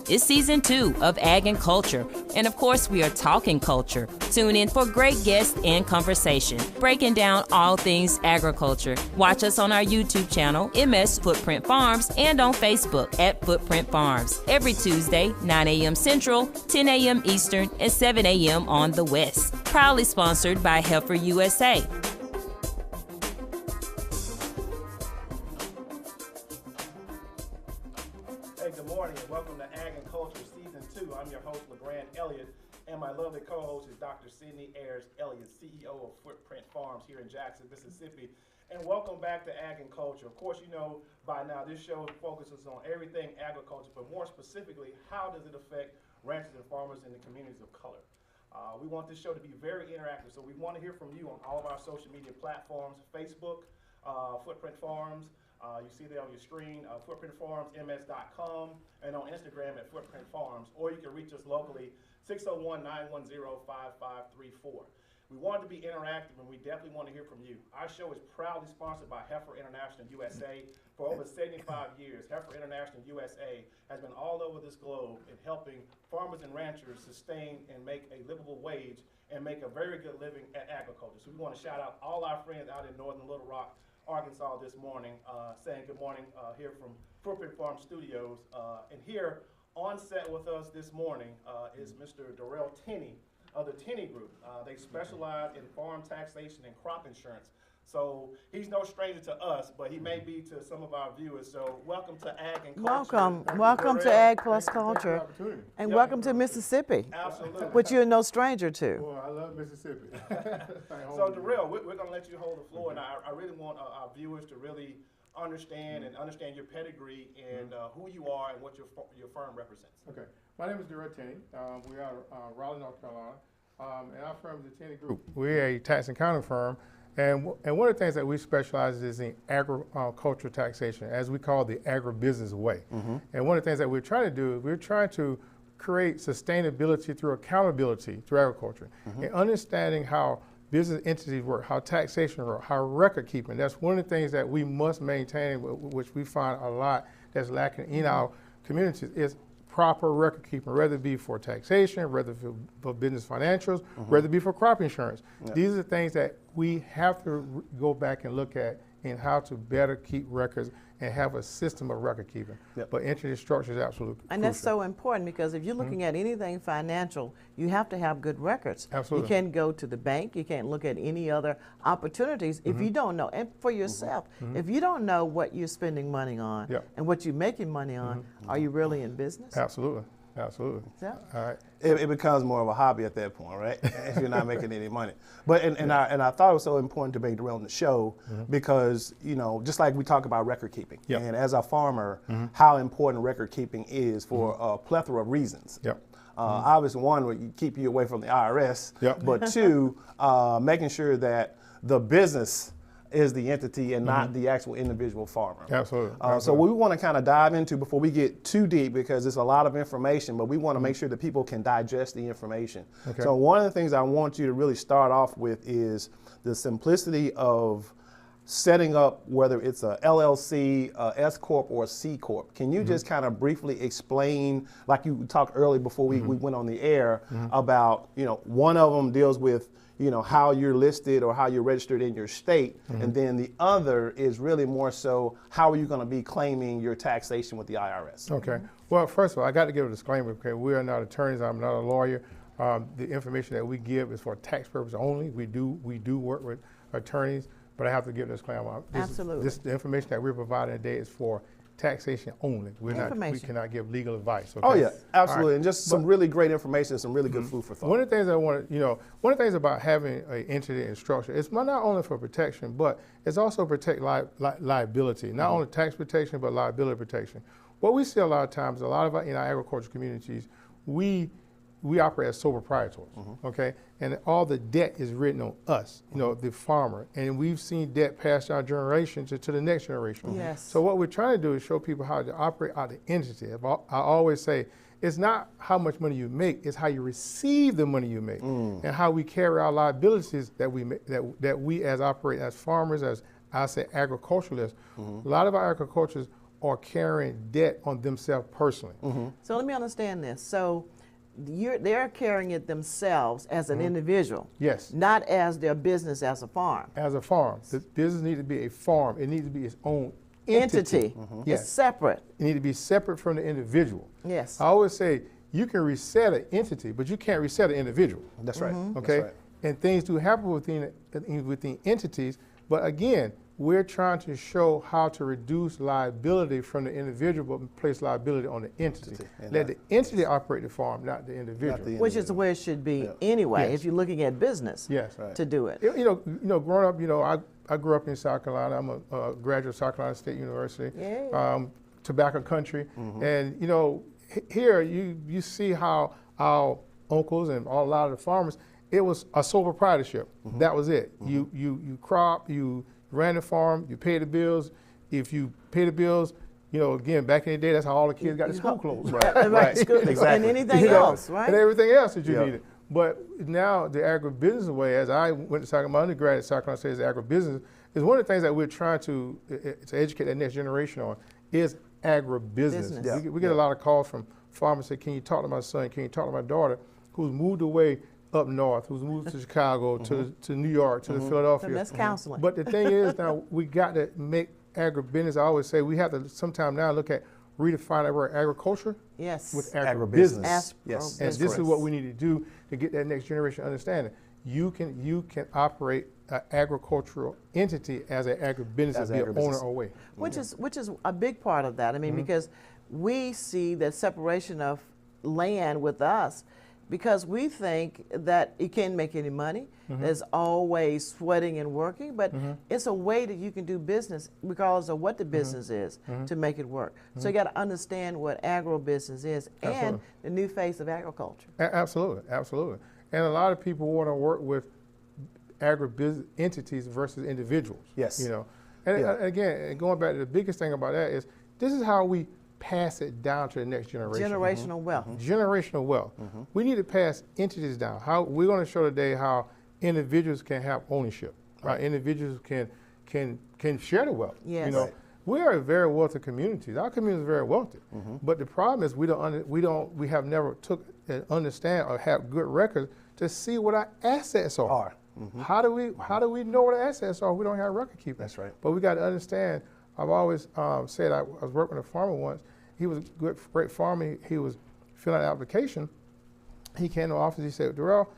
It's season 2 of Ag and Culture. And of course, we are talking culture. Tune in for great guests and conversation, breaking down all things agriculture. Watch us on our YouTube channel, MS Footprint Farms, and on Facebook at Footprint Farms. Every Tuesday, 9 a.m. Central, 10 a.m. Eastern, and 7 a.m. on the West. Proudly sponsored by Heifer USA. Hey, good morning and welcome to Ag and Culture Season 2. I'm your host, AYERS-ELLIOTT, and my lovely co-host is Dr. Sydney AYERS-ELLIOTT, CEO of Footprint Farms here in Jackson, Mississippi. And welcome back to Ag and Culture. Of course, you know by now this show focuses on everything agriculture, but more specifically, how does it affect ranchers and farmers in the communities of color? We want this show to be very interactive, so we want to hear from you on all of our social media platforms, Facebook, Footprint Farms. You see there on your screen, footprintfarmsms.com, and on Instagram at Footprint Farms, or you can reach us locally, 601-910-5534. We want to be interactive, and we definitely want to hear from you. Our show is proudly sponsored by Heifer International USA. For over 75 years, Heifer International USA has been all over this globe in helping farmers and ranchers sustain and make a livable wage and make a very good living at agriculture. So we want to shout out all our friends out in northern Little Rock, Arkansas this morning, saying good morning here from Footprint Farm Studios. And here on set with us this morning is Mr. Darrell Tennie of the Tennie Group. They specialize in farm taxation and crop insurance. So he's no stranger to us, but he may be to some of our viewers. So welcome to Ag and Culture. Welcome to Ag Plus Culture. And welcome to Mississippi. Absolutely. Which you're no stranger to. Well, I love Mississippi. So Darrell, we're going to let you hold the floor, and I really want our viewers to really understand your pedigree and who you are and what your firm represents. Okay. My name is Darrell Tennie. We are Raleigh, North Carolina, and our firm is the Tennie Group. We're a tax and accounting firm. And one of the things that we specialize is in agricultural taxation, as we call the agribusiness way. And one of the things that we're trying to do is we're trying to create sustainability through accountability through agriculture and understanding how business entities work, how taxation works, how record keeping. That's one of the things that we must maintain, which we find a lot that's lacking in our communities, is proper record keeping, whether it be for taxation, whether it be for business financials, whether it be for crop insurance. These are the things that we have to go back and look at in how to better keep records and have a system of record keeping. But entity structure is absolutely And that's so important, because if you're looking at anything financial, you have to have good records. Absolutely. You can't go to the bank, you can't look at any other opportunities if you don't know. And for yourself, if you don't know what you're spending money on and what you're making money on, are you really in business? Absolutely. Absolutely. Yeah. All right. It becomes more of a hobby at that point, right? If you're not making any money. But and I thought it was so important to bring Darrell on the show because, you know, just like we talk about record keeping, and as a farmer, how important record keeping is for a plethora of reasons. Obviously, one, would keep you away from the IRS, but two, making sure that the business is the entity and not the actual individual farmer. Absolutely. So we want to kind of dive into before we get too deep, because it's a lot of information, but we want to make sure that people can digest the information. So one of the things I want you to really start off with is the simplicity of setting up, whether it's a LLC, a S Corp, or a C Corp. Can you just kind of briefly explain, like you talked earlier before we went on the air, about, you know, one of them deals with, you know, how you're listed or how you're registered in your state, and then the other is really more so how are you going to be claiming your taxation with the IRS? Okay. Well, first of all, I got to give a disclaimer, because we are not attorneys. I'm not a lawyer. The information that we give is for tax purposes only. We do work with attorneys, but I have to give a disclaimer. The information that we're providing today is for taxation only. We cannot give legal advice. Okay? Oh yeah, absolutely, and just some really great information, some really good food for thought. One of the things I want to, one of the things about having an entity and structure, it's not only for protection, but it's also protect liability. Not only tax protection, but liability protection. What we see a lot of times, in our agricultural communities, we operate as sole proprietors, okay? And all the debt is written on us, the farmer. And we've seen debt pass down generations to the next generation. Yes. So what we're trying to do is show people how to operate out of the entity. I always say, it's not how much money you make, it's how you receive the money you make, and how we carry our liabilities that we make, that we as operate as farmers, as I say agriculturalists. A lot of our agriculturists are carrying debt on themselves personally. So let me understand this. So they're carrying it themselves as an individual. Yes. Not as their business as a farm. As a farm. The business needs to be a farm. It needs to be its own entity. Yes. It's separate. It needs to be separate from the individual. Yes. I always say you can reset an entity, but you can't reset an individual. That's right. Okay? That's right. And things do happen within entities, but again, we're trying to show how to reduce liability from the individual, but place liability on the entity. Let the entity operate the farm, not the individual. Which is where it should be anyway, Yes. if you're looking at business to do it. You know, growing up, I grew up in South Carolina. I'm a graduate of South Carolina State University, tobacco country. And, here you see how our uncles and a lot of the farmers, it was a sole proprietorship. That was it. You crop, you ran the farm, you pay the bills. If you pay the bills, again, back in the day, that's how all the kids got the school clothes. Right. Exactly. And anything else, right? And everything else that you needed. But now the agribusiness way, as I went to South Carolina, my undergrad at South Carolina State is agribusiness, is one of the things that we're trying to educate that next generation on is agribusiness. We get a lot of calls from farmers say, can you talk to my son, can you talk to my daughter, who's moved away up north, who's moved to Chicago, to New York, to Philadelphia. So that's counseling. But the thing is now we got to make agribusiness, I always say we have to sometime now look at redefine that word agriculture with agribusiness. Yes. And this is what we need to do to get that next generation understanding. You can operate an agricultural entity as an agribusiness, as be an owner away. Which is a big part of that. I mean, because we see that separation of land with us because we think that you can't make any money. There's always sweating and working, but it's a way that you can do business regardless of what the business is to make it work. So you got to understand what agribusiness is and the new face of agriculture. Absolutely, absolutely. And a lot of people want to work with agribusiness entities versus individuals. Yes. And again, going back to the biggest thing about that is this is how we pass it down to the next generation. Generational wealth. Generational wealth. We need to pass entities down. How we're going to show today how individuals can have ownership. Right? Individuals can share the wealth. Yes. We are a very wealthy community. Our community is very wealthy. But the problem is we have never took and understand or have good records to see what our assets are. How do we know what our assets are if we don't have record keeping? That's right. But we got to understand. I've always said I was working with a farmer once. He was a great farmer. He was filling out an application. He came to the office. He said, Darrell,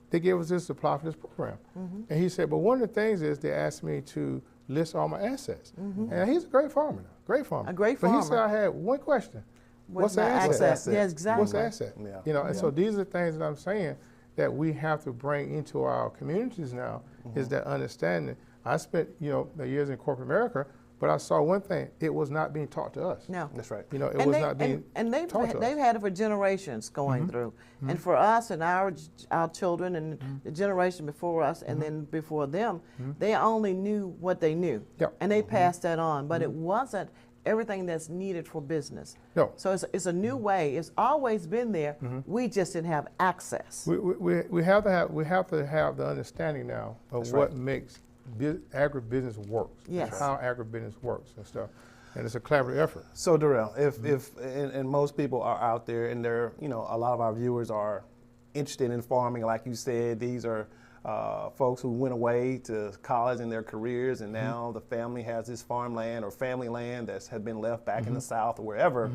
they gave us this to apply for this program. And he said, but one of the things is they asked me to list all my assets. And he's a great farmer now, great farmer. A great farmer. But he said I had one question. What's the asset? Yes, exactly. What's the asset? And so these are the things that I'm saying that we have to bring into our communities now is that understanding. I spent, years in corporate America, but I saw one thing: it was not being taught to us. No, that's right. It was not being taught to us. They've had it for generations going through, and for us and our children and the generation before us and then before them, they only knew what they knew, and they passed that on. But it wasn't everything that's needed for business. No. So it's a new way. It's always been there. We just didn't have access. We have to have the understanding now of what makes agribusiness works. Yes. How agribusiness works and stuff. And it's a collaborative effort. So Darrell, if most people are out there and they're, a lot of our viewers are interested in farming, like you said, these are folks who went away to college in their careers and now the family has this farmland or family land that had been left back in the South or wherever.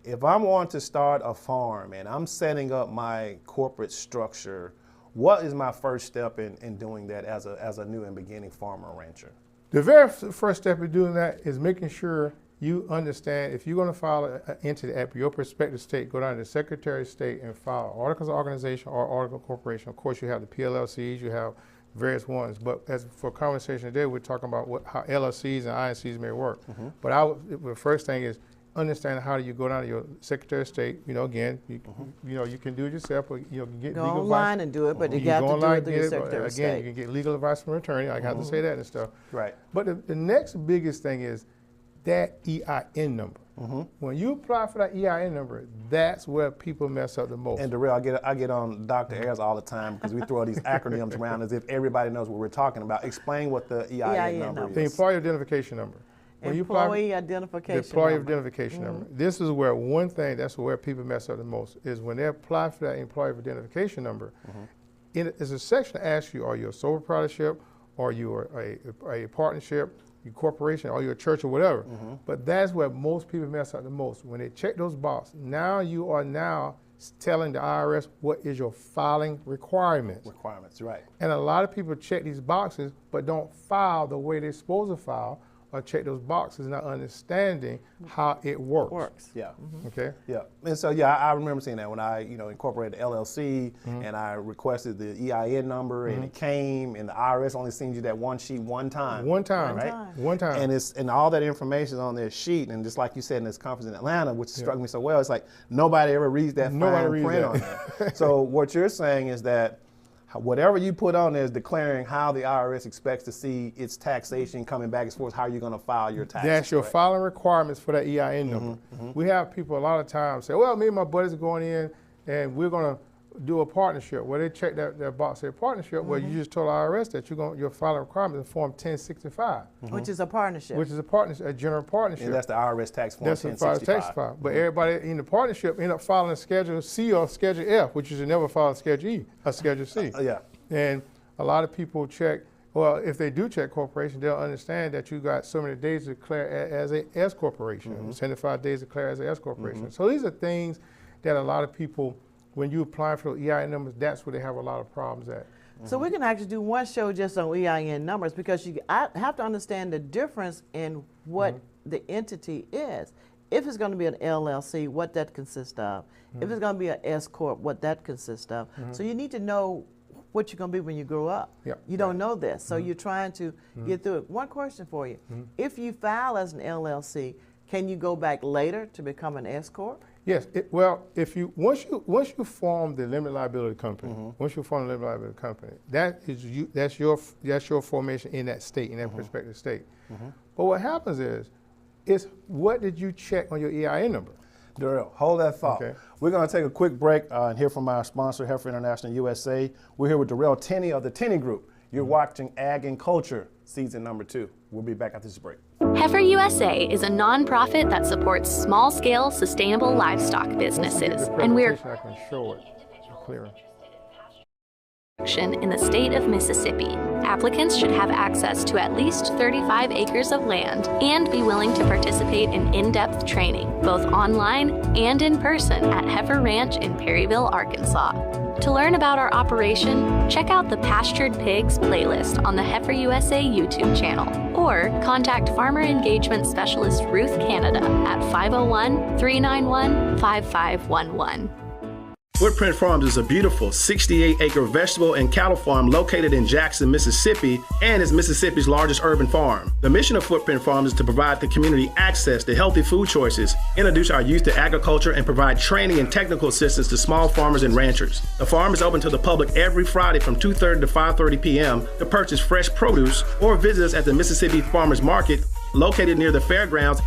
If I want to start a farm and I'm setting up my corporate structure, what is my first step in doing that as a new and beginning farmer or rancher? The very first step in doing that is making sure you understand if you're going to file an entity at your prospective state, go down to the Secretary of State and file articles of organization or article of corporation. Of course, you have the PLLCs, you have various ones, but as for conversation today, we're talking about how LLCs and INCs may work. But the first thing is understand how do you go down to your Secretary of State. Again, you can do it yourself, or you can get go legal online advice. and do it, but you can got go to do online, it through your Secretary of State. Again, you can get legal advice from an attorney. I have to say that and stuff. Right. But the next biggest thing is that EIN number. When you apply for that EIN number, that's where people mess up the most. And Darrell, I get on Dr. Ayers all the time because we throw these acronyms around as if everybody knows what we're talking about. Explain what the EIN number is. The employer identification number. when you apply Employee identification the employee number. identification number. This is where that's where people mess up the most, is when they apply for that employee identification number. There's a section that asks you, are you a sole proprietorship, or you are a partnership, your corporation, or you're a church or whatever. But that's where most people mess up the most. When they check those boxes, now you are telling the IRS what is your filing requirements. Requirements, right. And a lot of people check these boxes but don't file the way they're supposed to file, or check those boxes not understanding how it works. Yeah. Okay? Yeah. And so, yeah, I remember seeing that when I, incorporated the LLC and I requested the EIN number and it came, and the IRS only sends you that one sheet one time. One time, right? One time. And all that information is on their sheet, and just like you said in this conference in Atlanta, which struck me so well, it's like nobody ever reads that fine print on there. So what you're saying is that whatever you put on there is declaring how the IRS expects to see its taxation coming back as far as how you're going to file your taxes. That's your filing requirements for that EIN number. We have people a lot of times say, well, me and my buddies are going in and we're going to do a partnership. Well, they check that box, say partnership. Well, you just told the IRS that your filing requirements in Form 1065. Which is a partnership. Which is a partnership, a general partnership. And that's the IRS tax form 1065. That's the tax But everybody in the partnership end up filing Schedule C or Schedule F, which is never filed Schedule E or Schedule C. Yeah. And a lot of people check, well, if they do check corporation, they'll understand that you got so many days to declare as a S corporation, 75 days to declare as a S corporation. So these are things that a lot of people, when you apply for the EIN numbers, that's where they have a lot of problems at. So we can actually do one show just on EIN numbers, because I have to understand the difference in what the entity is. If it's going to be an LLC, what that consists of. If it's going to be an S corp, what that consists of. So you need to know what you're going to be when you grow up. You don't know this, so you're trying to get through it. One question for you: if you file as an LLC, can you go back later to become an S corp? Yes. Well, if you once you form the limited liability company, that's your formation in that state, in that prospective state. But what happens is what did you check on your EIN number? Darrell, hold that thought. Okay. We're going to take a quick break and hear from our sponsor, Heifer International USA. We're here with Darrell Tennie of the Tennie Group. You're watching Ag and Culture, season number 2. We'll be back after this break. Heifer USA is a nonprofit that supports small-scale, sustainable livestock businesses, and we're I can show it clearer. in the state of Mississippi. Applicants should have access to at least 35 acres of land and be willing to participate in in-depth training, both online and in person at Heifer Ranch in Perryville, Arkansas. To learn about our operation, check out the Pastured Pigs playlist on the Heifer USA YouTube channel, or contact Farmer Engagement Specialist Ruth Canada at 501-391-5511. Footprint Farms is a beautiful 68-acre vegetable and cattle farm located in Jackson, Mississippi, and is Mississippi's largest urban farm. The mission of Footprint Farms is to provide the community access to healthy food choices, introduce our youth to agriculture, and provide training and technical assistance to small farmers and ranchers. The farm is open to the public every Friday from 2:30 to 5:30 p.m. to purchase fresh produce, or visit us at the Mississippi Farmers Market located near the fairgrounds.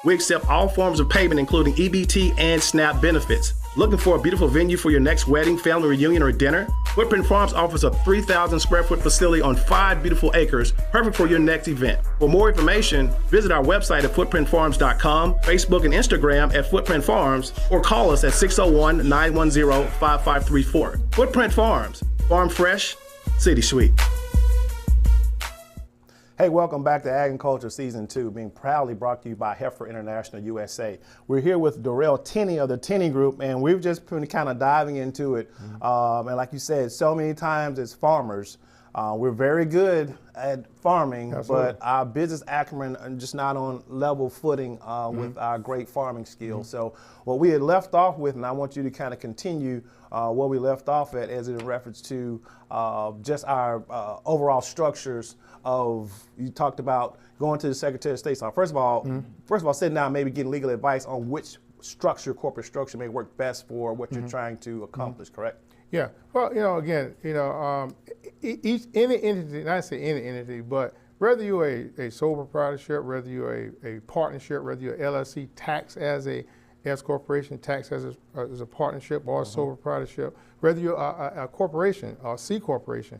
We accept all forms of payment, including EBT and SNAP benefits. Looking for a beautiful venue for your next wedding, family reunion, or dinner? Footprint Farms offers a 3,000 square foot facility on 5 beautiful acres, perfect for your next event. For more information, visit our website at footprintfarms.com, Facebook and Instagram at Footprint Farms, or call us at 601-910-5534. Footprint Farms, farm fresh, city sweet. Hey, welcome back to Ag and Culture Season 2, being proudly brought to you by Heifer International USA. We're here with Darrell Tennie of the Tennie Group, and we've just been kind of diving into it. And like you said, so many times as farmers, we're very good at farming, but our business acumen are just not on level footing with our great farming skills. So what we had left off with, and I want you to kind of continue where we left off at, as in reference to just our overall structures of, you talked about going to the Secretary of State. So first of all, sitting down, maybe getting legal advice on which structure, corporate structure, may work best for what you're trying to accomplish, correct? Yeah. Well, any entity, not say any entity, but whether you're a sole proprietorship, whether you're a partnership, whether you're LLC, tax as a S corporation, tax as a partnership or a sole proprietorship, whether you're a corporation or C corporation,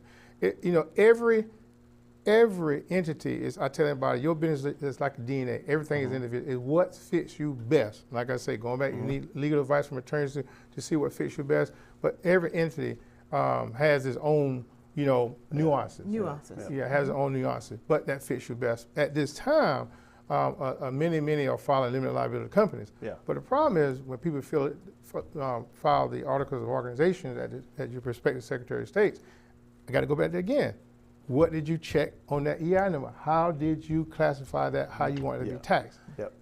every entity is, I tell everybody, your business is like a DNA. Everything is individual. It's what fits you best. Like I say, going back, you need legal advice from attorneys to see what fits you best. But every entity has its own, nuances. Nuances. Yeah, has its own nuances, but that fits you best. At this time, many are filing limited liability companies. Yeah. But the problem is when people file the articles of organization at your prospective Secretary of State, I got to go back there again. What did you check on that EI number? How did you classify that? How you want it to be taxed? Yep.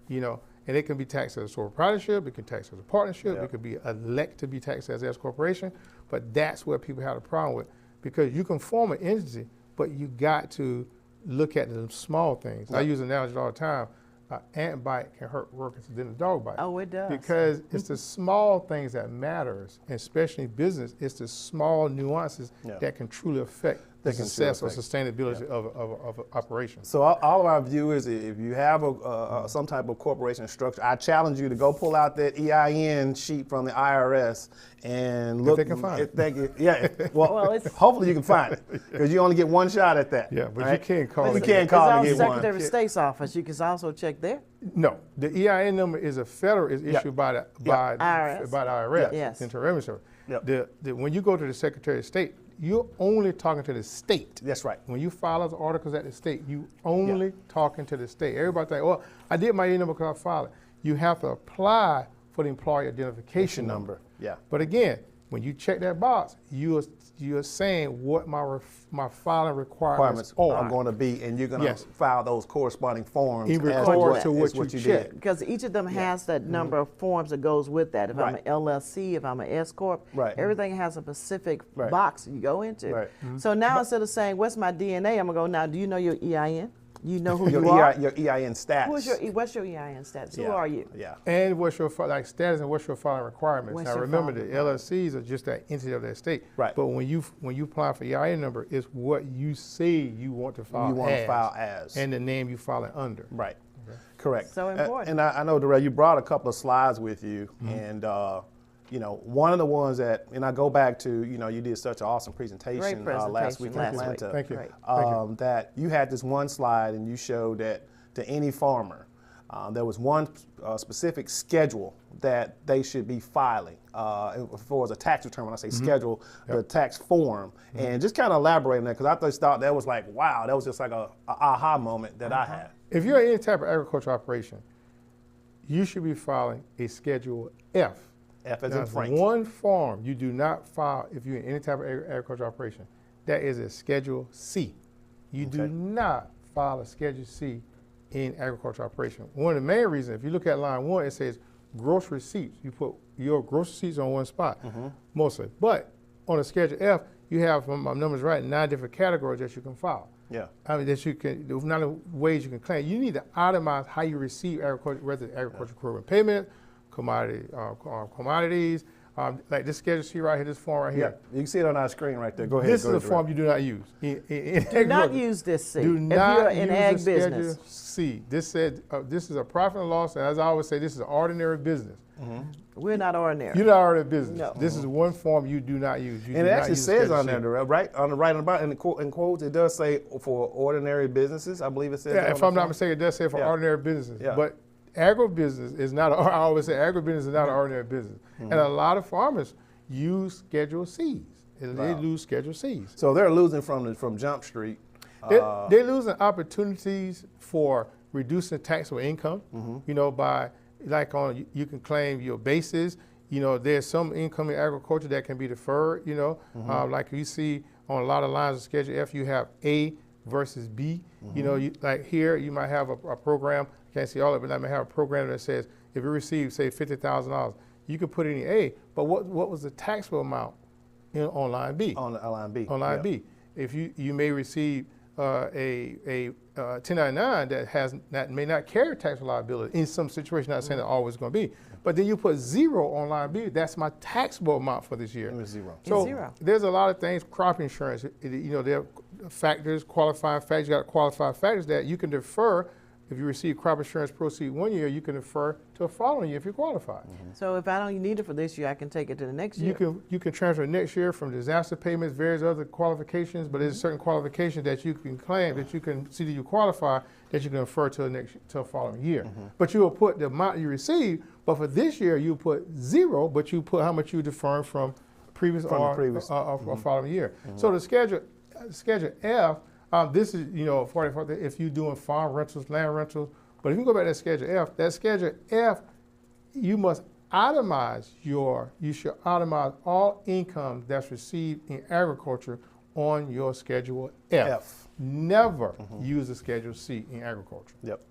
And it can be taxed as a sole proprietorship. It can be taxed as a partnership. It could be elect to be taxed as S corporation. But that's where people have a problem with, because you can form an entity, but you got to look at the small things. I use an analogy all the time. An ant bite can hurt workers than a dog bite. Oh, it does. Because it's the small things that matters, and especially in business, it's the small nuances that can truly affect the success or sustainability of an operation. So all of our viewers, if you have some type of corporation structure, I challenge you to go pull out that EIN sheet from the IRS and look. If they can find it. Well, hopefully you can find it, because you only get one shot at that. Yeah, but right? you can't call You it. can't call It's it on get one. Secretary of State's office. You can also check there. No, the EIN number is issued by the IRS. Yes. Internal Revenue Service. Yep. When you go to the Secretary of State, you're only talking to the state. That's right. When you file those articles at the state, you only talking to the state. Everybody think, well, I did my EIN number because I filed it. You have to apply for the employee identification number. Yeah. But again, when you check that box, you're saying what my filing requirements are going to be, and you're going to file those corresponding forms in record to what you did. Because each of them has that number of forms that goes with that. If I'm an LLC, if I'm an S corp, everything has a specific box you go into. Right. So now instead of saying, "What's my DNA?" I'm gonna go, "Now, do you know your EIN? You know who you are? Your EIN status. What's your EIN status? Who are you?" Yeah. And what's your status, and what's your filing requirements? What's now your remember, filing the LLCs are just that entity of that state. Right. But when you apply for EIN number, it's what you say you want to file. You want to file as. And the name you file it under. Right. Correct. So important. And I know, Darrell, you brought a couple of slides with you, and one of the ones that, and I go back to, you did such an awesome presentation, last week in Atlanta. Thank you. That you had this one slide, and you showed that to any farmer, there was one specific schedule that they should be filing for a tax return. When I say schedule, the tax form, and just kind of elaborate on that, because I just thought that was like, wow, that was just like a aha moment that I had. If you're in any type of agricultural operation, you should be filing a Schedule F. F as now, in Frank. One form you do not file if you're in any type of agricultural operation. That is a Schedule C. You do not file a Schedule C in agricultural operation. One of the main reasons, if you look at line 1, it says gross receipts. You put your gross receipts on one spot, mostly. But on a Schedule F, you have, if my numbers right, 9 different categories that you can file. Yeah. I mean, that you can, there's not ways you can claim. You need to itemize how you receive agriculture, whether it's agricultural equipment payment, commodities, like this Schedule C right here, this form right here. You can see it on our screen right there. Go ahead. This is a form you do not use. Do not use this C. Do if not you're in ag use business. Schedule C. This said this is a profit and loss, and as I always say, this is ordinary business. We're not ordinary. You're not ordinary business. No. This is one form you do not use. You And do it not actually use says Schedule on C. there, right on the bottom, in quotes, it does say for ordinary businesses. I believe it says. Yeah, if I'm not mistaken, it does say for ordinary businesses. But agribusiness is not. I always say agribusiness is not an ordinary business, and a lot of farmers use Schedule C's. They lose Schedule C's. So they're losing from Jump Street. They're losing opportunities for reducing taxable income. By you can claim your bases. There's some income in agriculture that can be deferred. Like you see on a lot of lines of Schedule F, you have A versus B. Like here, you might have a program. Can't see all of it, but I may have a program that says if you receive, say, $50,000, you could put it in A. But what was the taxable amount on line B? On line B. On line B. If you may receive a 1099 that may not carry tax liability in some situation, not saying that always going to be, but then you put 0 on line B, that's my taxable amount for this year. It was 0. So there's a lot of things, crop insurance, there are factors, qualifying factors, you got to qualify factors that you can defer If you receive crop insurance proceeds one year, you can defer to a following year if you qualify. So if I don't need it for this year, I can take it to the next year. You can transfer next year from disaster payments, various other qualifications, but there's certain qualifications that you can claim, that you can see that you qualify, that you can defer to the following year. But you will put the amount you receive, but for this year you put 0, but you put how much you defer from previous or following year. So the Schedule F, this is, if you're doing farm rentals, land rentals, but if you go back to that Schedule F, you must itemize you should itemize all income that's received in agriculture on your Schedule F. Never use a Schedule C in agriculture. Yep.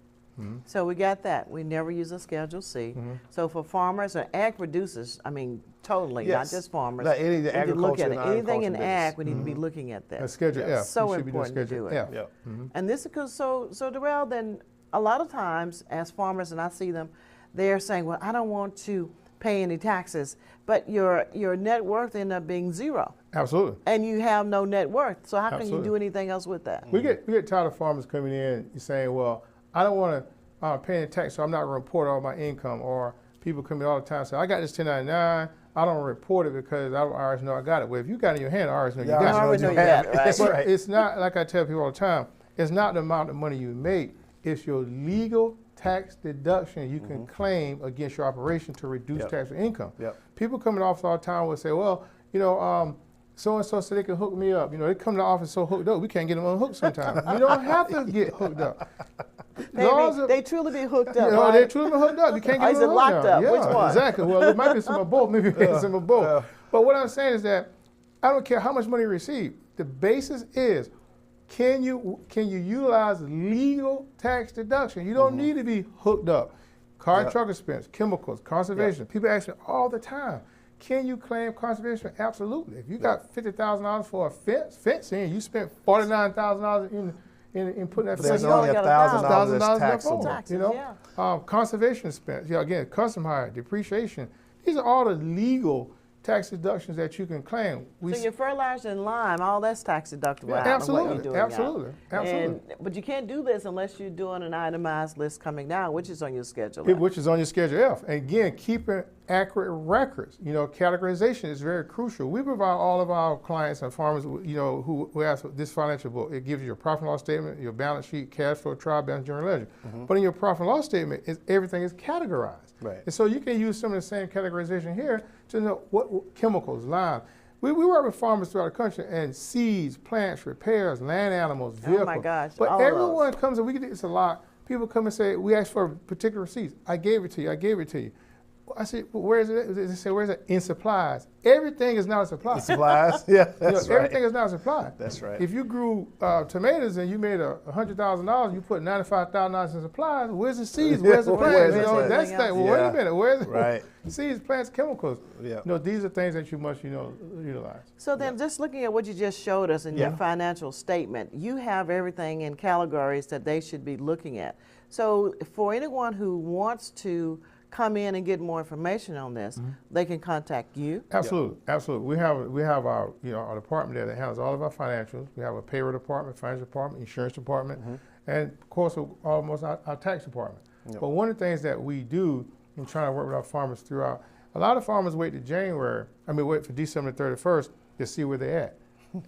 So we got that. We never use a Schedule C. So for farmers or ag producers, I mean, totally, not just farmers. Like any we need to look at it. agriculture Anything in business. ag, we need to be looking at that. A Schedule F. So You should be doing important to do Schedule it. F. And this is because, so Darrell, then a lot of times as farmers, and I see them, they're saying, well, I don't want to pay any taxes, but your net worth end up being 0. Absolutely. And you have no net worth. So how can you Absolutely. do anything else with that? We get tired of farmers coming in and saying, well, I don't want to pay any tax, so I'm not going to report all my income. Or people come in all the time and say, I got this 1099, I don't report it because I already know I got it. Well, if you got it in your hand, I already know you got it. I already know you got it, right? That's But right. it's not, like I tell people all the time, it's not the amount of money you make, it's your legal tax deduction you can claim against your operation to reduce taxable income. People come in the office all the time will say, well, so-and-so said they can hook me up. They come to the office so hooked up, we can't get them unhooked sometimes. You don't have to get hooked up. They truly be hooked up, right? right? They're truly hooked up. You can't get Is them it locked hooked up? Yeah, Which one? Exactly. Well, it might be some of both. Maybe some of both. But what I'm saying is that I don't care how much money you receive. The basis is, can you utilize legal tax deduction? You don't need to be hooked up. Car and truck expense, chemicals, conservation. People ask me all the time, can you claim conservation? Absolutely. If you got $50,000 for a fencing, you spent $49,000 in putting that There's fence only only got $1,000 that's taxable. taxable. Conservation expense, again, custom hire, depreciation. These are all the legal tax deductions that you can claim. So your fertilizer and lime, all that's tax deductible. out of what you're Absolutely, doing absolutely, out. absolutely. But you can't do this unless you're doing an itemized list coming down, which is on your schedule. Which is on your Schedule F. And again, keeping accurate records. Categorization is very crucial. We provide all of our clients and farmers, who ask for this financial book. It gives you your profit and loss statement, your balance sheet, cash flow, trial balance, general ledger. But in your profit and loss statement, everything is categorized. Right. And so you can use some of the same categorization here to know what chemicals, lime. We work with farmers throughout the country, and seeds, plants, repairs, land animals, vehicles. Oh my gosh, But all of everyone those. comes, and we get this a lot. People come and say, we ask for a particular receipt. I gave it to you. I gave it to you. I said, well, where is it? They say, where's it? In supplies. Everything is not a supply. Supplies? Yeah, that's right. Everything is not a supply. That's right. If you grew tomatoes and you made $100,000, you put $95,000 in supplies. Where's the seeds? Where's the plants? That's that. Well, wait a minute. Where's it? Right. Seeds, plants, chemicals. Yeah. These are things that you must, utilize. So then just looking at what you just showed us in your financial statement, you have everything in categories that they should be looking at. So for anyone who wants to come in and get more information on this, they can contact you. Absolutely, absolutely. We have our our department there that handles all of our financials. We have a payroll department, financial department, insurance department, and of course almost our tax department. But one of the things that we do in trying to work with our farmers throughout, a lot of farmers wait for December 31st to see where they're at.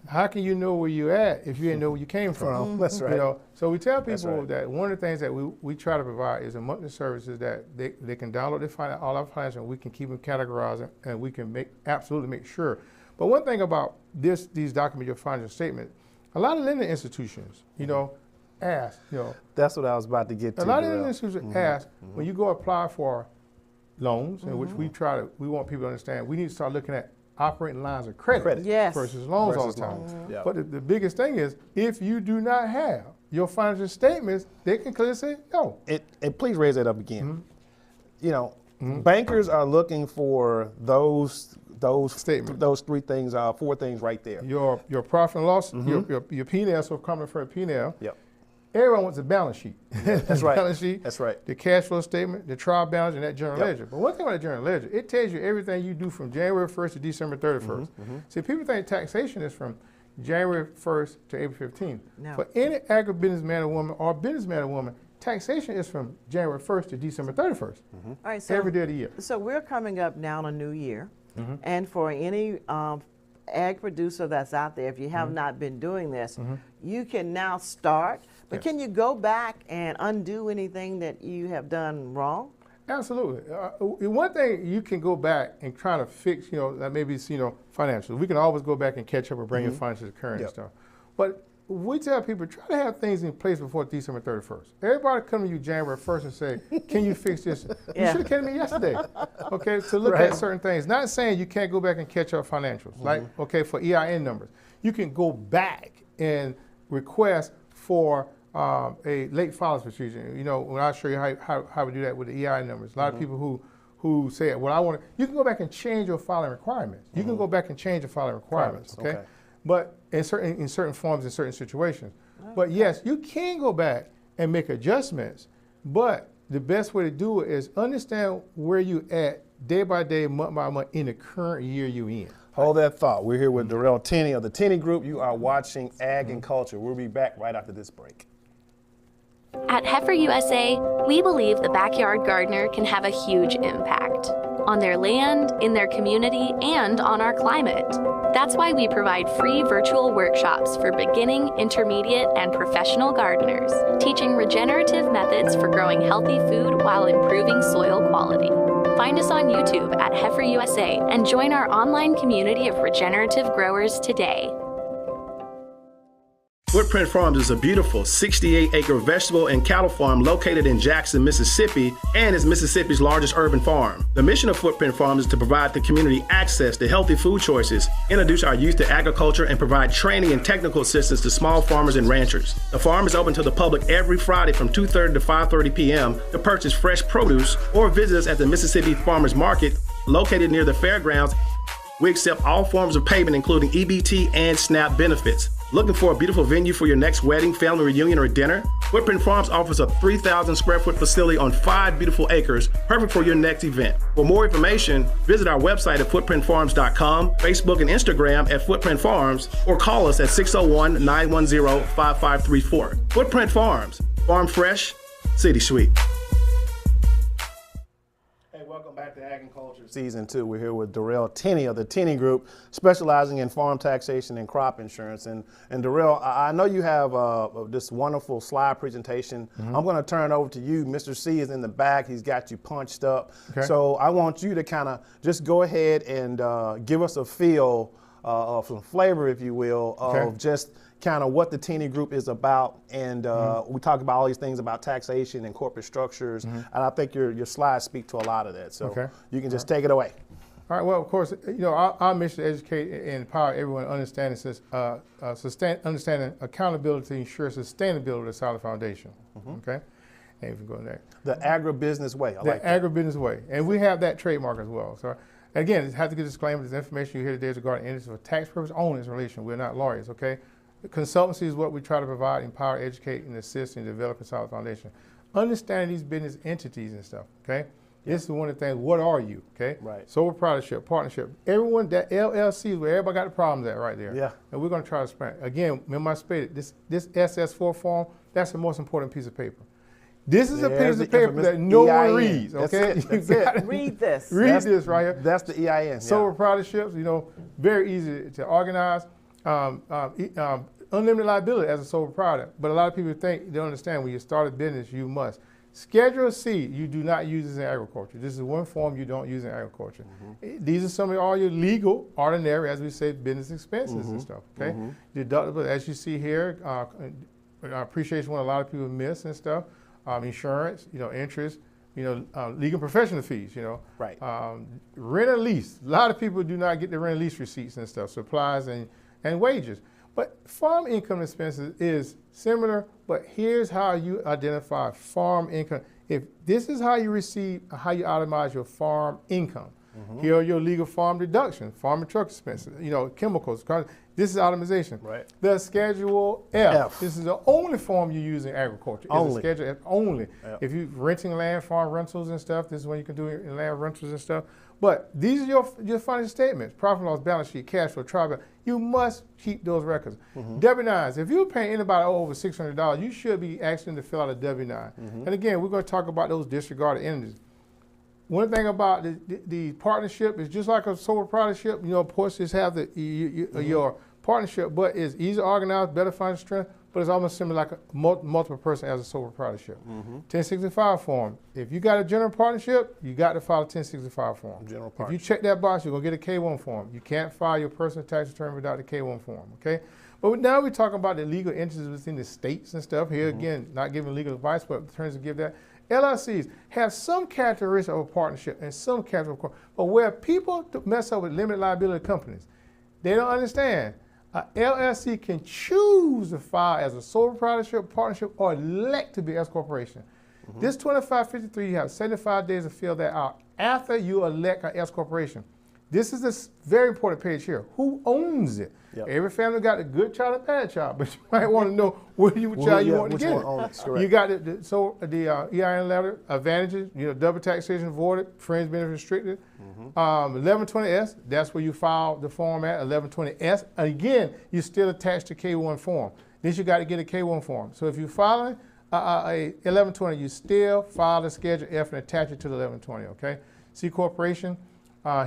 How can you know where you're at if you didn't know where you came from? That's right. So we tell people that one of the things that we try to provide is a monthly services that they can download all our financials, and we can keep them categorized, and we can absolutely make sure. But one thing about these documents, your financial statement, a lot of lending institutions, ask, That's what I was about to get to. a lot of lending institutions ask, when you go apply for loans, in which we want people to understand, we need to start looking at operating lines of credit Yes. versus loans all the time. Yeah. But the biggest thing is, if you do not have your financial statements, they can clearly say, no. And please raise that up again. Bankers are looking for those Statement. those four things right there. Your profit and loss, your P&L, so common for a P&L. Yep. Everyone wants a balance sheet. That's right. Balance sheet. That's right. The cash flow statement, the trial balance, and that general ledger. But one thing about the general ledger, it tells you everything you do from January 1st to December 31st. See, people think taxation is from January 1st to April 15th. No. For any agribusiness man or woman or businessman or woman, taxation is from January 1st to December 31st, All right, so, every day of the year. so we're coming up now on a new year, and for any ag producer that's out there, if you have not been doing this, you can now start, but Yes. can you go back and undo anything that you have done wrong? Absolutely. One thing you can go back and try to fix, that maybe it's, financial. We can always go back and catch up and bring your financials current and stuff. But we tell people, try to have things in place before December 31st. Everybody come to you January 1st and say, can you fix this? You should have came to me yesterday, okay, to look at certain things. Not saying you can't go back and catch up financials, like, okay, for EIN numbers. You can go back and request for a late filing procedure. When I show you how we do that with the EIN numbers. A lot of people who say, well, you can go back and change your filing requirements. You can go back and change your filing requirements, okay? But in certain forms, in certain situations. But yes, you can go back and make adjustments, but the best way to do it is understand where you at day by day, month by month in the current year you in. Hold that thought. We're here with Darrell Tennie of the Tennie Group. You are watching Ag and Culture. We'll be back right after this break. At Heifer USA, we believe the backyard gardener can have a huge impact on their land, in their community, and on our climate. That's why we provide free virtual workshops for beginning, intermediate, and professional gardeners, teaching regenerative methods for growing healthy food while improving soil quality. Find us on YouTube at Heifer USA and join our online community of regenerative growers today. Footprint Farms is a beautiful 68-acre vegetable and cattle farm located in Jackson, Mississippi, and is Mississippi's largest urban farm. The mission of Footprint Farms is to provide the community access to healthy food choices, introduce our youth to agriculture, and provide training and technical assistance to small farmers and ranchers. The farm is open to the public every Friday from 2:30 to 5:30 p.m. to purchase fresh produce or visit us at the Mississippi Farmers Market located near the fairgrounds. We accept all forms of payment, including EBT and SNAP benefits. Looking for a beautiful venue for your next wedding, family reunion, or dinner? Footprint Farms offers a 3,000 square foot facility on 5 beautiful acres, perfect for your next event. For more information, visit our website at footprintfarms.com, Facebook and Instagram at Footprint Farms, or call us at 601-910-5534. Footprint Farms, farm fresh, city sweet. Welcome back to Ag and Culture. Season 2. We're here with Darrell Tennie of the Tennie Group, specializing in farm taxation and crop insurance. And Darrell, I know you have this wonderful slide presentation. I'm going to turn it over to you. Mr. C is in the back. He's got you punched up. Okay. So I want you to kind of just go ahead and give us a feel of some flavor, if you will, of just kind of what the Tennie Group is about, and we talk about all these things about taxation and corporate structures, and I think your slides speak to a lot of that. So you can just take it away. All right. Well, of course, our mission is to educate and empower everyone to understanding accountability to ensure sustainability of the solid foundation. Okay. And if you go there, the agribusiness way. The agribusiness way, and we have that trademark as well. So. Again, it has to get a disclaimer. This information you hear today is regarding industry for tax purposes only in relation. We're not lawyers, okay? Consultancy is what we try to provide, empower, educate, and assist in developing a solid foundation. Understanding these business entities and stuff, okay? This is one of the things, what are you, okay? Right. Sole proprietorship, partnership. Everyone, that LLC is where everybody got the problems at right there. Yeah. And we're going to try to spread. Again, remember I stated, this SS4 form, that's the most important piece of paper. This is a piece of paper that no one reads, okay? That's it. Read this. Read this right here. That's the EIN. Sole proprietorships, very easy to organize. Unlimited liability as a sole proprietor. But a lot of people they don't understand when you start a business, you must. Schedule C, you do not use this in agriculture. This is one form you don't use in agriculture. These are some of all your legal, ordinary, as we say, business expenses and stuff, okay? Deductible, as you see here, appreciation what a lot of people miss and stuff. Insurance, interest, legal and professional fees, Right. Rent and lease. A lot of people do not get the rent and lease receipts and stuff, supplies and wages. But farm income expenses is similar, but here's how you identify farm income. If this is how you receive, how you itemize your farm income. Here are your legal farm deductions, farm and truck expenses, chemicals. This is itemization. Right. The Schedule F. This is the only form you use in agriculture. Only. Schedule F only. Yep. If you're renting land, farm rentals and stuff, this is when you can do it in land rentals and stuff. But these are your financial statements, profit and loss, balance sheet, cash flow, trial. You must keep those records. W-9s, if you're paying anybody over $600, you should be asking them to fill out a W-9. And again, we're going to talk about those disregarded entities. One thing about the partnership is just like a sole proprietorship, of course, just have your partnership, but it's easy organized, better financial strength, but it's almost similar like a multiple person as a sole proprietorship. 1065 form. If you got a general partnership, you got to file a 1065 form. General If you partnership. check that box, you're going to get a K-1 form. You can't file your personal tax return without the K-1 form, okay? But now we're talking about the legal entities within the states and stuff. Here again, not giving legal advice, but in terms of give that. LLCs have some characteristics of a partnership and some characteristics but where people mess up with limited liability companies, they don't understand. A LLC can choose to file as a sole proprietorship, partnership, or elect to be S corporation. This 2553, you have 75 days to fill that out after you elect an S corporation. This is a very important page here. Who owns it? Yep. Every family got a good child and bad child, but you might want to know which child you want to get. You got the EIN letter, advantages, double taxation avoided, fringe benefit restricted. 1120S, that's where you file the form at, 1120S. Again, you still attached to K-1 form. Then you got to get a K-1 form. So if you're filing a 1120, you still file the Schedule F and attach it to the 1120, okay? C corporation,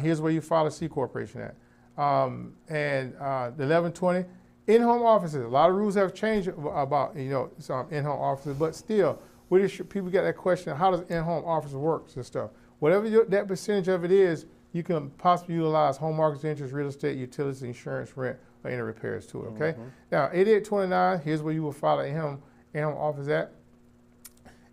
here's where you file a C corporation at. And the 1120, in-home offices. A lot of rules have changed about, some in-home offices, but still, people get that question, how does in-home office work and stuff? Whatever that percentage of it is, you can possibly utilize home mortgage interest, real estate, utilities, insurance, rent, or any repairs to it, okay? Now, 8829, here's where you will file an in-home office at.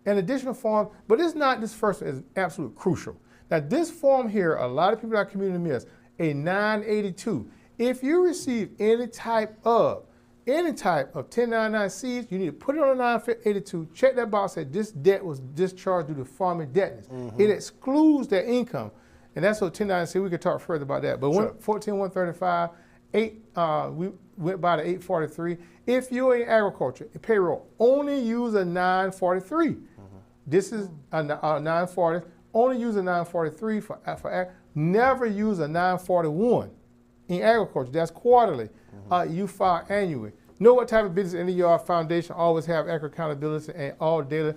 An additional form, but it's not, this first one is absolutely crucial. Now, this form here, a lot of people in our community miss, a 982. If you receive any type of 1099-Cs, you need to put it on a 982, check that box that this debt was discharged due to farming debtness. It excludes their income. And that's what 1099-C, we could talk further about that. But 14135, we went by the 843. If you're in agriculture, payroll, only use a 943. This is a 940. Only use a 943 for never use a 941 in agriculture. That's quarterly. You file annually. Know what type of business any of your foundation always have accurate accountability, and all daily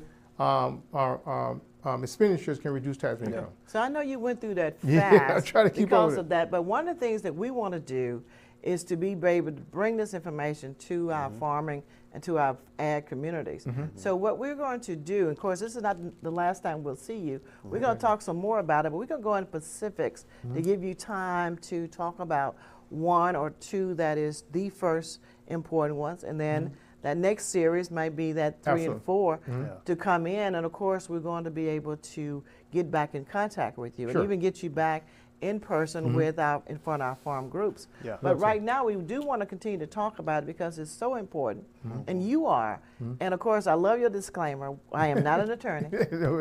expenditures can reduce tax income. So I know you went through that fast I try to keep because up of that, but one of the things that we want to do is to be able to bring this information to our farming and to our ag communities. So what we're going to do, of course, this is not the last time we'll see you. We're going to talk some more about it, but we're going to go into specifics to give you time to talk about one or two that is the first important ones, and then that next series might be that 3 and 4 to come in, and of course we're going to be able to get back in contact with you and even get you back in person with in front of our farm groups. But right now we do want to continue to talk about it because it's so important, and you are. And of course, I love your disclaimer. I am not an attorney.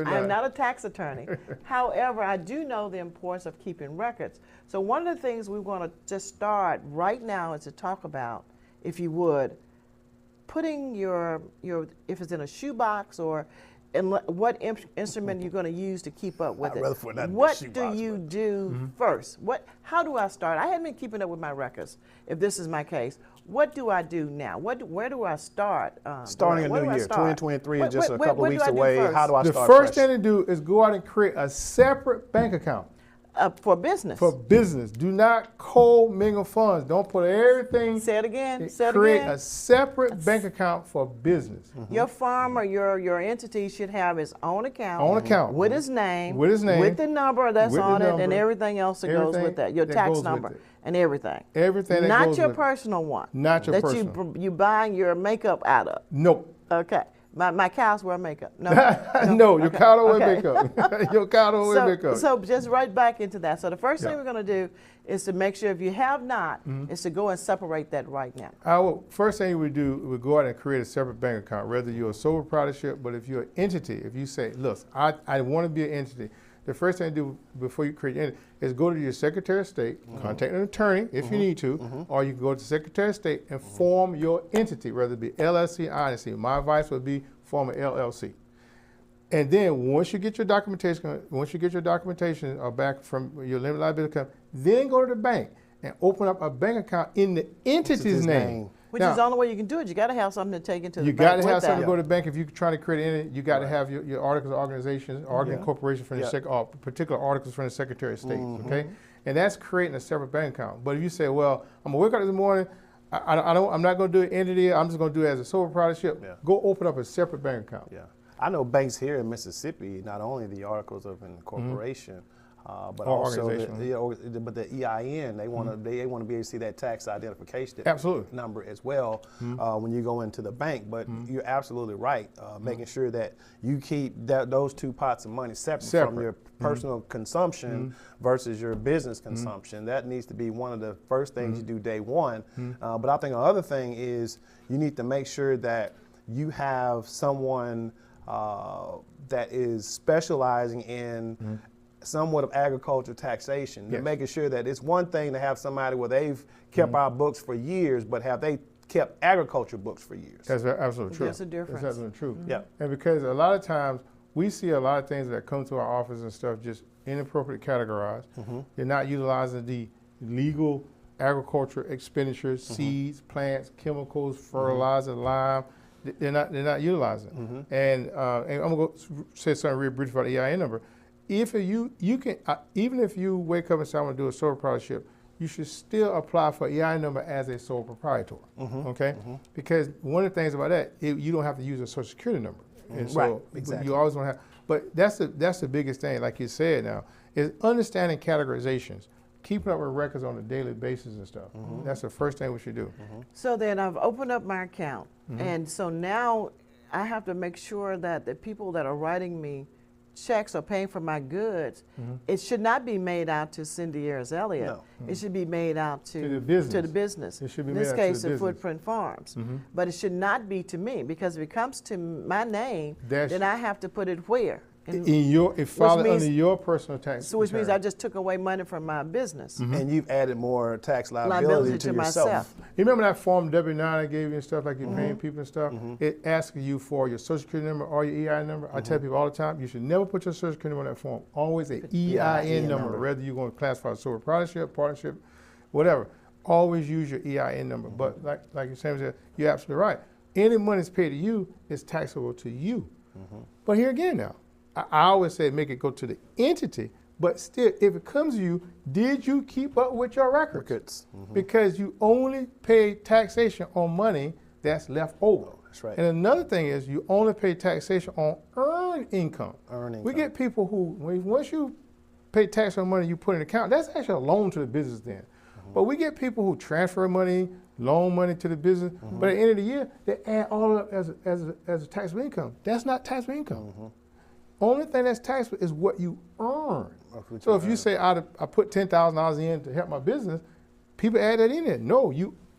I am not a tax attorney. However, I do know the importance of keeping records. So one of the things we want to just start right now is to talk about, if you would, putting your if it's in a shoebox or and what instrument you're going to use to keep up with it. What do you do first? How do I start? I haven't been keeping up with my records, if this is my case. What do I do now? Where do I start? Starting a new year, 2023 is just a couple weeks away. How do I start? The first thing to do is go out and create a separate bank account. For business. For business. Do not co-mingle funds. Don't put everything. Say it again. Create a separate bank account for business. Your farm or your entity should have its own account. Own account. With his name. With his name. With the number that's on it and everything else that goes with that. Your tax number and everything. Everything that Not goes your with personal one. Not your personal. That you buying your makeup out of. Nope. Okay. My cows wear makeup. No, no, your cow don't wear makeup. Your cow don't wear makeup. So just right back into that. So the first thing we're going to do is to make sure, if you have not, is to go and separate that right now. First thing we do, we go out and create a separate bank account, whether you're a sole proprietorship, but if you're an entity, if you say, look, I want to be an entity, the first thing to do before you create entity is go to your Secretary of State, contact an attorney if you need to, or you can go to the Secretary of State and form your entity, whether it be LLC, INC. My advice would be form an LLC. And then once you get your documentation, back from your limited liability company, then go to the bank and open up a bank account in the entity's name. Which is the only way you can do it. You got to have something to take into the bank. You got to have something to go to the bank. If you're trying to create an entity, you got to have your articles of organization, incorporation from the particular articles from the Secretary of State, okay? And that's creating a separate bank account. But if you say, well, I'm going to wake up this morning, I'm not going to do an entity, I'm just going to do it as a sole proprietorship, go open up a separate bank account. Yeah. I know banks here in Mississippi, not only the articles of incorporation, but also the EIN. They want to be able to see that tax identification number as well when you go into the bank. But you're absolutely right, making sure that you keep those two pots of money separate. From your personal consumption versus your business consumption. That needs to be one of the first things you do day one. But I think another thing is you need to make sure that you have someone that is specializing in somewhat of agriculture taxation. They're making sure that it's one thing to have somebody where they've kept our books for years, but have they kept agriculture books for years? That's absolutely true. That's a difference. That's absolutely true. Yeah. And because a lot of times we see a lot of things that come to our office and stuff just inappropriately categorized. They're not utilizing the legal agriculture expenditures, seeds, plants, chemicals, fertilizer, lime. They're not utilizing it. And I'm going to say something real brief about the EIN number. If you can, even if you wake up and say, I'm going to do a sole proprietorship, you should still apply for EIN number as a sole proprietor, okay? Because one of the things about that, you don't have to use a Social Security number. And so you always want to have, but that's the biggest thing, like you said now, is understanding categorizations, keeping up with records on a daily basis and stuff. That's the first thing we should do. So then I've opened up my account, and so now I have to make sure that the people that are writing me checks or paying for my goods, it should not be made out to Cindy Ayers-Elliott. No. It should be made out to the business. It should be made in this out case, to the the Footprint Farms. But it should not be to me, because if it comes to my name, then I have to put it where? Under your personal tax. So which means I just took away money from my business. And you've added more tax liability to yourself. Myself. You remember that form W-9 I gave you and stuff, like you're paying people and stuff? It asks you for your Social Security number or your EIN number. I tell people all the time, you should never put your Social Security number on that form. Always an EIN number, whether you're going to classify as sole proprietorship, partnership, whatever. Always use your EIN number. But like you're saying, you're absolutely right. Any money that's paid to you is taxable to you. But here again now, I always say make it go to the entity, but still, if it comes to you, did you keep up with your records? Because you only pay taxation on money that's left over. That's right. And another thing is you only pay taxation on earned income. We get people who, once you pay tax on money you put in an account, that's actually a loan to the business then. But we get people who transfer money, loan money to the business, but at the end of the year, they add all up as a taxable income. That's not taxable income. Only thing that's taxable is what you earn. So if you say I put $10,000 in to help my business, people add that in there. No,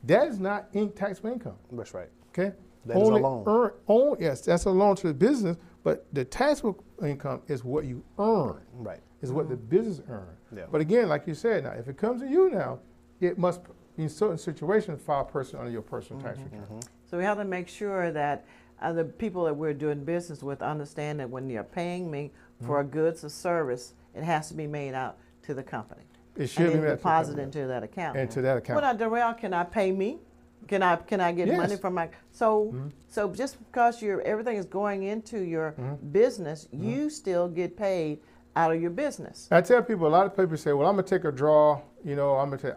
that is not taxable income. That's right. Okay. That is a loan. Yes, that's a loan to the business, but the taxable income is what you earn. Right. Is what the business earns. Yeah. But again, like you said, now if it comes to you now, it must, in certain situations, file personally under your personal tax return. So we have to make sure that the people that we're doing business with understand that when you're paying me for a goods or service, it has to be made out to the company. It should be made deposited into that account. And to that account. Well, now, Darrell, can I pay me? Can I get money from my? So just because everything is going into your business, you still get paid out of your business. I tell people, a lot of people say, well, I'm going to take a draw,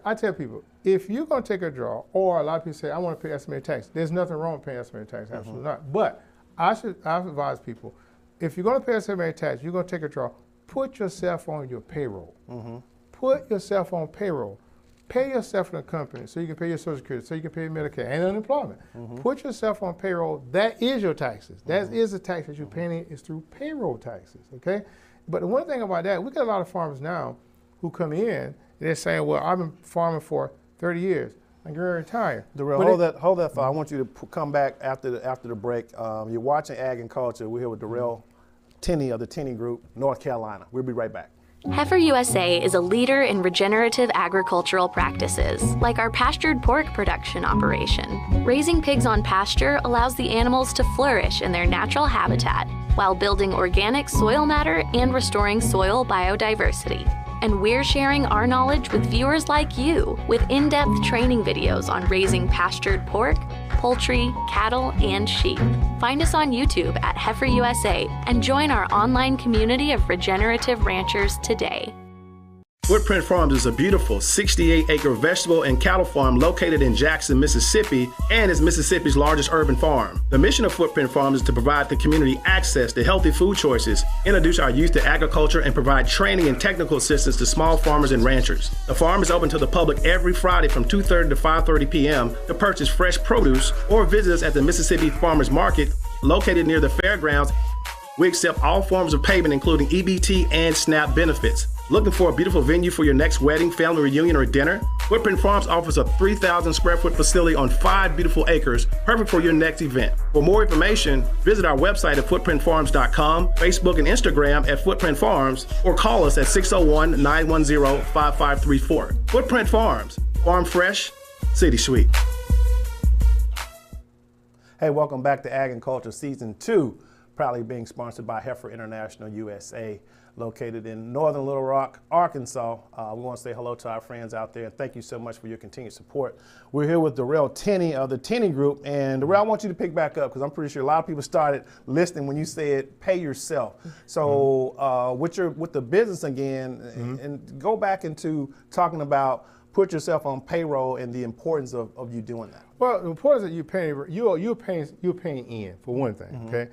I tell people, if you're going to take a draw, or a lot of people say, I want to pay estimated tax, there's nothing wrong with paying estimated tax, absolutely not. But I advise people, if you're going to pay estimated tax, you're going to take a draw, put yourself on your payroll. Put yourself on payroll. Pay yourself in a company so you can pay your Social Security, so you can pay Medicare and unemployment. Put yourself on payroll. That is your taxes. That is the tax that you're paying is through payroll taxes, okay? But the one thing about that, we got a lot of farmers now who come in and they're saying, well, I've been farming for 30 years. I'm going to retire. Darrell, hold that thought. I want you to come back after the break. You're watching Ag and Culture. We're here with Darrell Tennie of the Tennie Group, North Carolina. We'll be right back. Heifer USA is a leader in regenerative agricultural practices, like our pastured pork production operation. Raising pigs on pasture allows the animals to flourish in their natural habitat while building organic soil matter and restoring soil biodiversity. And we're sharing our knowledge with viewers like you with in-depth training videos on raising pastured pork, poultry, cattle, and sheep. Find us on YouTube at Heifer USA and join our online community of regenerative ranchers today. Footprint Farms is a beautiful 68-acre vegetable and cattle farm located in Jackson, Mississippi, and is Mississippi's largest urban farm. The mission of Footprint Farms is to provide the community access to healthy food choices, introduce our youth to agriculture, and provide training and technical assistance to small farmers and ranchers. The farm is open to the public every Friday from 2:30 to 5:30 p.m. to purchase fresh produce or visit us at the Mississippi Farmers Market located near the fairgrounds. We accept all forms of payment, including EBT and SNAP benefits. Looking for a beautiful venue for your next wedding, family reunion, or dinner? Footprint Farms offers a 3,000 square foot facility on 5 beautiful acres, perfect for your next event. For more information, visit our website at footprintfarms.com, Facebook and Instagram at Footprint Farms, or call us at 601-910-5534. Footprint Farms, farm fresh, city sweet. Hey, welcome back to Ag and Culture Season 2, proudly being sponsored by Heifer International USA, located in northern Little Rock, Arkansas. We want to say hello to our friends out there, and thank you so much for your continued support. We're here with Darrell Tennie of the Tennie Group, and Darrell, I want you to pick back up because I'm pretty sure a lot of people started listening when you said pay yourself. So with the business again, and go back into talking about put yourself on payroll and the importance of you doing that. Well, the importance that you're paying in, for one thing, okay?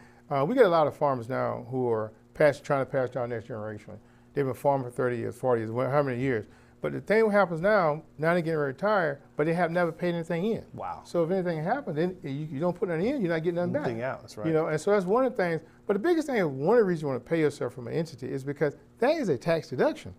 We get a lot of farmers now who are trying to pass down next generation. They've been farming for 30 years, 40 years, how many years. But the thing that happens now they're getting retired, but they have never paid anything in. Wow. So if anything happens, then you don't put nothing in, you're not getting nothing back. Nothing out, that's right. You know, and so that's one of the things. But the biggest thing, one of the reasons you want to pay yourself from an entity is because that is a tax deduction.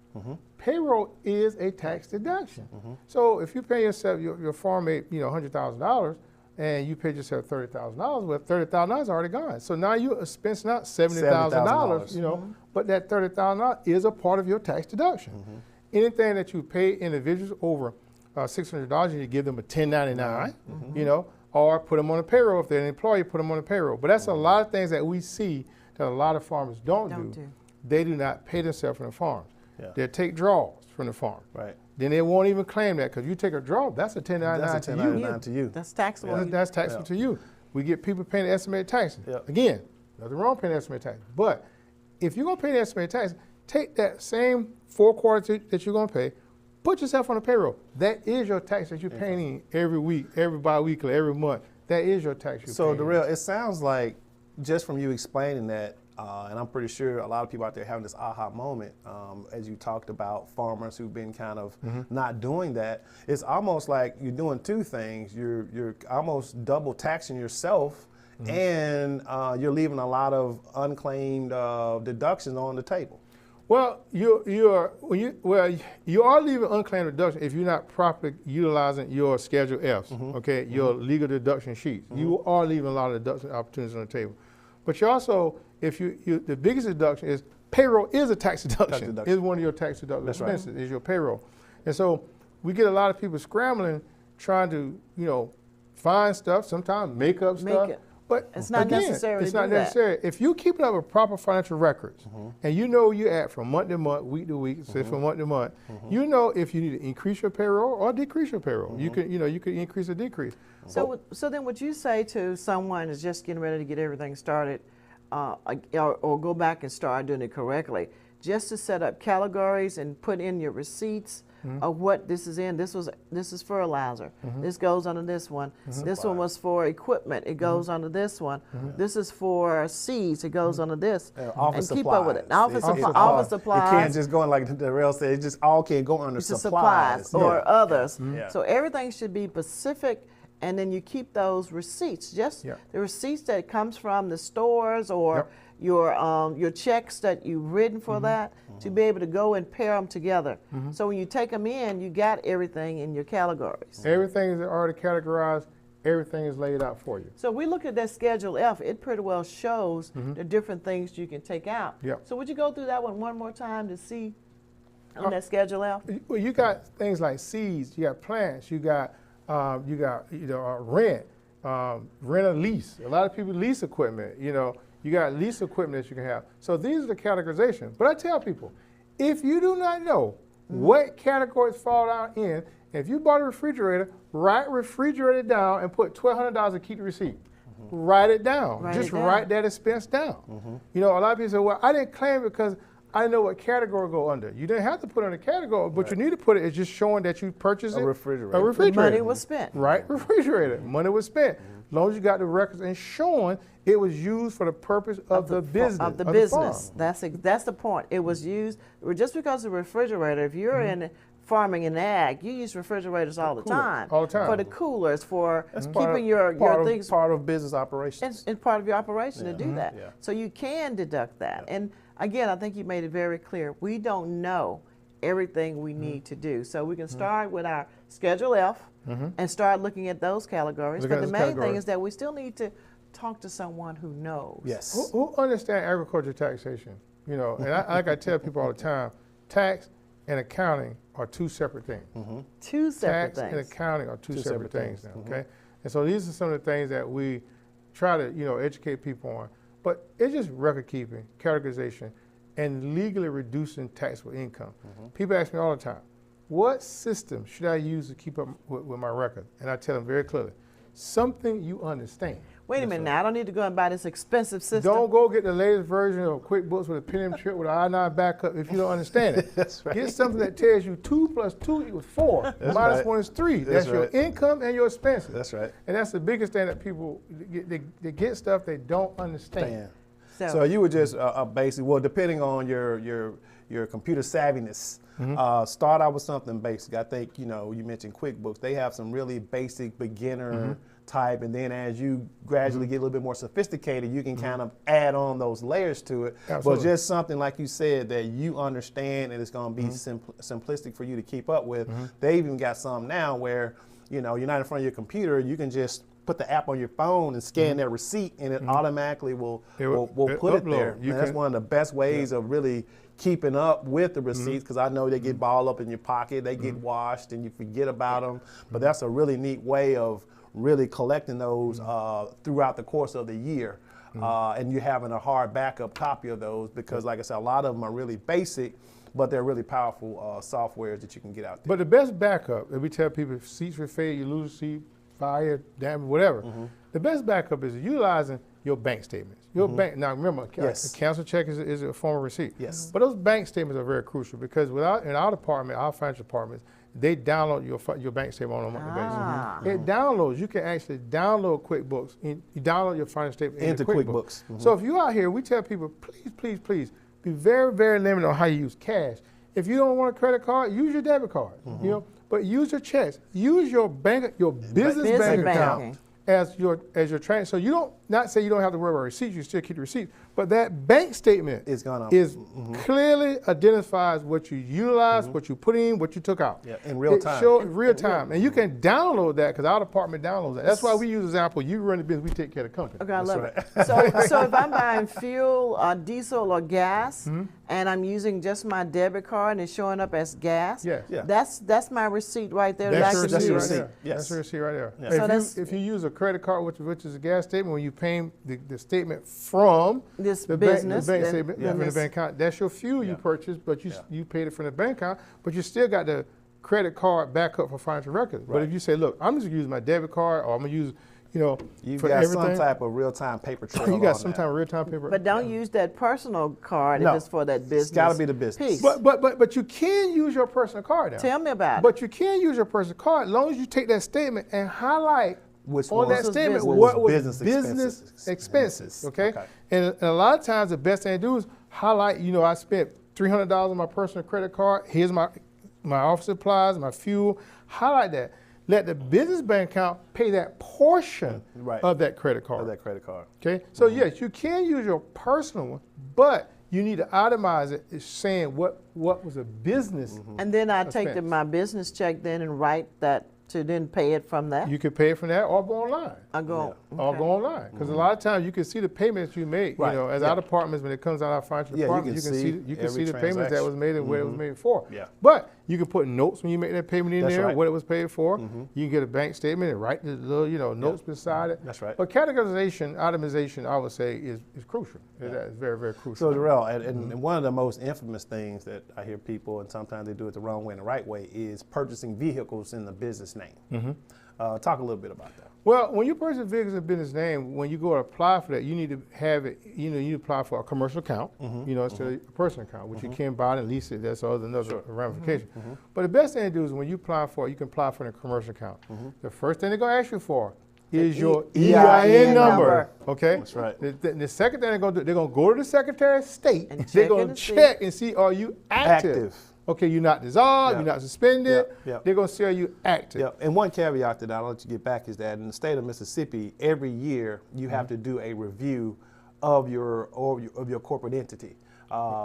Payroll is a tax deduction. So if you pay yourself, your farm made $100,000, and you paid yourself $30,000, well, $30,000 is already gone. So now you expensing out $70,000, but that $30,000 is a part of your tax deduction. Anything that you pay individuals over $600, you give them a 1099, or put them on a payroll. If they're an employee, put them on a payroll. But that's a lot of things that we see that a lot of farmers don't do. They do not pay themselves from the farms. They take draws from the farm. Right. Then they won't even claim that because you take a draw, that's a 1099 that's a 1099 to you. That's taxable. That's taxable to you. We get people paying the estimated taxes. Again, nothing wrong paying the estimated taxes. But if you're going to pay the estimated taxes, take that same 4 quarters that you're going to pay, put yourself on a payroll. That is your tax that you're paying every week, every bi-weekly, every month. That is your tax you're paying. So, Darrell, it sounds like just from you explaining that, and I'm pretty sure a lot of people out there having this aha moment as you talked about farmers who've been kind of not doing that. It's almost like you're doing two things. You're almost double taxing yourself, and you're leaving a lot of unclaimed deductions on the table. Well, you are leaving unclaimed deduction if you're not properly utilizing your Schedule Fs, okay, your legal deduction sheets. You are leaving a lot of deduction opportunities on the table. But you also, the biggest deduction is payroll is a tax deduction. It's one of your tax deductible expenses, is your payroll. And so we get a lot of people scrambling, trying to, find stuff, sometimes make up stuff. But it's not necessary. It's not necessary. If you keep up with proper financial records, and you're at from month to month, week to week, so from month to month, you know if you need to increase your payroll or decrease your payroll. You could increase or decrease. So then would you say to someone who's just getting ready to get everything started, or go back and start doing it correctly, just to set up categories and put in your receipts of what this is in? This is fertilizer. This goes under this one. This one was for equipment. It goes under this one. This is for seeds. It goes under this. Office and keep supplies. up with it. Office supplies. It can't just go in like Darrell said. It just all can't go under supplies or others. So everything should be specific. And then you keep those receipts, just the receipts that comes from the stores or your checks that you've written for that, to be able to go and pair them together. So when you take them in, you got everything in your categories. Everything is already categorized everything is laid out for you. So we look at that Schedule F, it pretty well shows the different things you can take out. Yep. So would you go through that one more time to see on that Schedule F? Well, you got things like seeds, you got plants, you got rent, rent or lease. A lot of people lease equipment. You got lease equipment that you can have. So these are the categorizations. But I tell people, if you do not know what categories fall out in, if you bought a refrigerator, write refrigerator down and put $1,200 and keep the receipt. Write it down. Write that expense down. A lot of people say, well, I didn't claim it because I know what category go under. You didn't have to put it in a category, but you need to put it as just showing that you purchased A refrigerator. A refrigerator. Money was spent. Right, refrigerator. Money was spent. As long as you got the records and showing it was used for the purpose of the business. Of the farm. business. That's the point. It was used, just because of the refrigerator, if you're in farming and ag, you use refrigerators all the time. All the time. For the coolers, for Part keeping of- your part things. of, part of business operations. It's part of your operation to do that. Yeah. So you can deduct that. And again, I think you made it very clear. We don't know everything we need to do. So we can start with our Schedule F and start looking at those categories. Look But at the those main thing categories. is that we still need to talk to someone who knows. Yes. Who understand agriculture taxation? And like I tell people all the time, tax and accounting are two separate things. Two separate Tax and things. accounting are two separate separate things things. now, okay? And so these are some of the things that we try to, educate people on. But it's just record keeping, categorization, and legally reducing taxable income. People ask me all the time, what system should I use to keep up with my record? And I tell them very clearly, something you understand. Wait a minute now, I don't need to go and buy this expensive system. Don't go get the latest version of QuickBooks with a pen and trip with an I-9 backup if you don't understand it. That's right. Get something that tells you 2 + 2 = 4, minus right. 1 is 3. That's That's your right. income and your expenses. That's right. And that's the biggest thing that people they get stuff they don't understand. So you would just basically, well, depending on your computer savviness, start out with something basic. I think, you mentioned QuickBooks. They have some really basic beginner type, and then as you gradually get a little bit more sophisticated, you can kind of add on those layers to it. Absolutely. But just something, like you said, that you understand and it's going to be simplistic for you to keep up with. They even got some now where, you're not in front of your computer, you can just put the app on your phone and scan their receipt, and it automatically will put it there. And that's one of the best ways of really keeping up with the receipts, because I know they get balled up in your pocket, they get washed, and you forget about them. But that's a really neat way of really collecting those throughout the course of the year. And you having a hard backup copy of those, because like I said, a lot of them are really basic, but they're really powerful softwares that you can get out there. But the best backup, if we tell people if seats were fade, you lose a seat, fire, damage, whatever. The best backup is utilizing your bank statements. Your bank, now remember, a cancel check is a form of receipt. Yes. But those bank statements are very crucial, because in our department, our financial departments, they download your bank statement on a monthly basis. It downloads. You can actually download QuickBooks. You download your financial statement into QuickBooks. So if you out here, we tell people, please, be very, very limited on how you use cash. If you don't want a credit card, use your debit card. But use your checks. Use your business bank account as your transfer. So you don't, not say you don't have to worry about receipts. You still keep the receipts. But that bank statement is clearly identifies what you utilized, what you put in, what you took out. Yeah, in real time. Real time. And you can download that, because our department downloads that. That's why we use example. You run the business, we take care of the company. Okay, I love it. So if I'm buying fuel, diesel, or gas, and I'm using just my debit card and it's showing up as gas, that's my receipt right there. That's your that I can receipt use. right there. Yes. That's your receipt right there. Yeah. So If you use a credit card, which is a gas statement, when you pay the statement from this the business, bank then statement from the bank account, that's your fuel you purchased, but you paid it from the bank account, but you still got the credit card backup for financial records. But if you say, look, I'm just gonna use my debit card, or I'm gonna use, You've for got everything. some type of real-time paper trail. You got on some that. type of real-time paper. But don't use that personal card No. if it's for that business. It's got to be the business. piece. But you can use your personal card now. Tell me about it. But you can use your personal card as long as you take that statement and highlight Which on that was statement business. what was Business business expenses. Okay? Okay. And a lot of times the best thing to do is highlight, I spent $300 on my personal credit card. Here's my office supplies, my fuel. Highlight that. Let the business bank account pay that portion of that credit card. Okay? So yes, you can use your personal one, but you need to itemize it. It's saying what was a business And then I expense. take my business check then and write that to then pay it from that? You can pay it from that or go online. I go. Or go online. Because a lot of times you can see the payments you make. Right. You know, as our departments, when it comes out of our financial department, you can see the payments that was made and where it was made for. Yeah. But you can put notes when you make that payment in there, right. what it was paid for. You can get a bank statement and write the little notes beside it. That's right. But categorization, itemization, I would say, is crucial. That is very, very crucial. So Darrell, and one of the most infamous things that I hear people, and sometimes they do it the wrong way and the right way, is purchasing vehicles in the business name. Talk a little bit about that. Well, when you purchase vehicles in business name, when you go to apply for that, you need to have it, you apply for a commercial account, instead of a personal account, which you can buy and lease it. That's another ramification. But the best thing to do is when you apply for it, you can apply for a commercial account. The first thing they're going to ask you for is your EIN number. Okay? That's right. The second thing they're going to do, they're going to go to the Secretary of State. And They're going to check and see, are you active? Okay, you're not dissolved, you're not suspended. They're going to see are you active. Yep. And one caveat that I'll let you get back is that in the state of Mississippi, every year you have to do a review of your corporate entity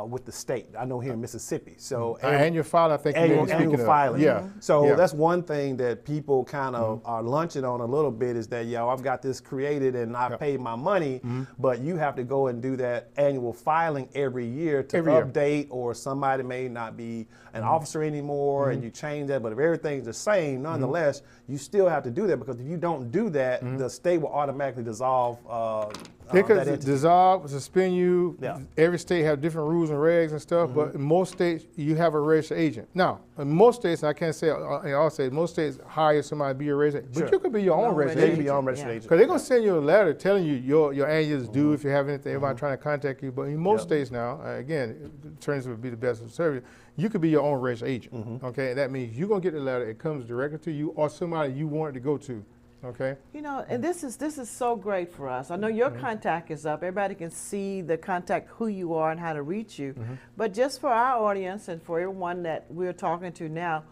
with the state. I know here in Mississippi. So annual filing, I think annual filing. Yeah. So that's one thing that people kind of are lunching on a little bit is that, I've got this created and I paid my money, but you have to go and do that annual filing every year to update, or somebody may not be an officer anymore and you change that, but if everything's the same, nonetheless, you still have to do that, because if you don't do that, the state will automatically dissolve they could dissolve, suspend you. Every state have different rules and regs and stuff, but in most states, you have a registered agent. Now, in most states, I can't say in all states, most states hire somebody to be a registered agent, but you could be your own registered agent. You can be your own registered agent. Because they're going to send you a letter telling you your annual is due if you have anything, everybody trying to contact you. But in most states now, again, attorneys would be the best of service. You could be your own registered agent, okay? And that means you're going to get the letter, it comes directly to you or somebody you want it to go to. Okay. And this is so great for us. I know your contact is up. Everybody can see the contact, who you are and how to reach you. But just for our audience and for everyone that we're talking to now,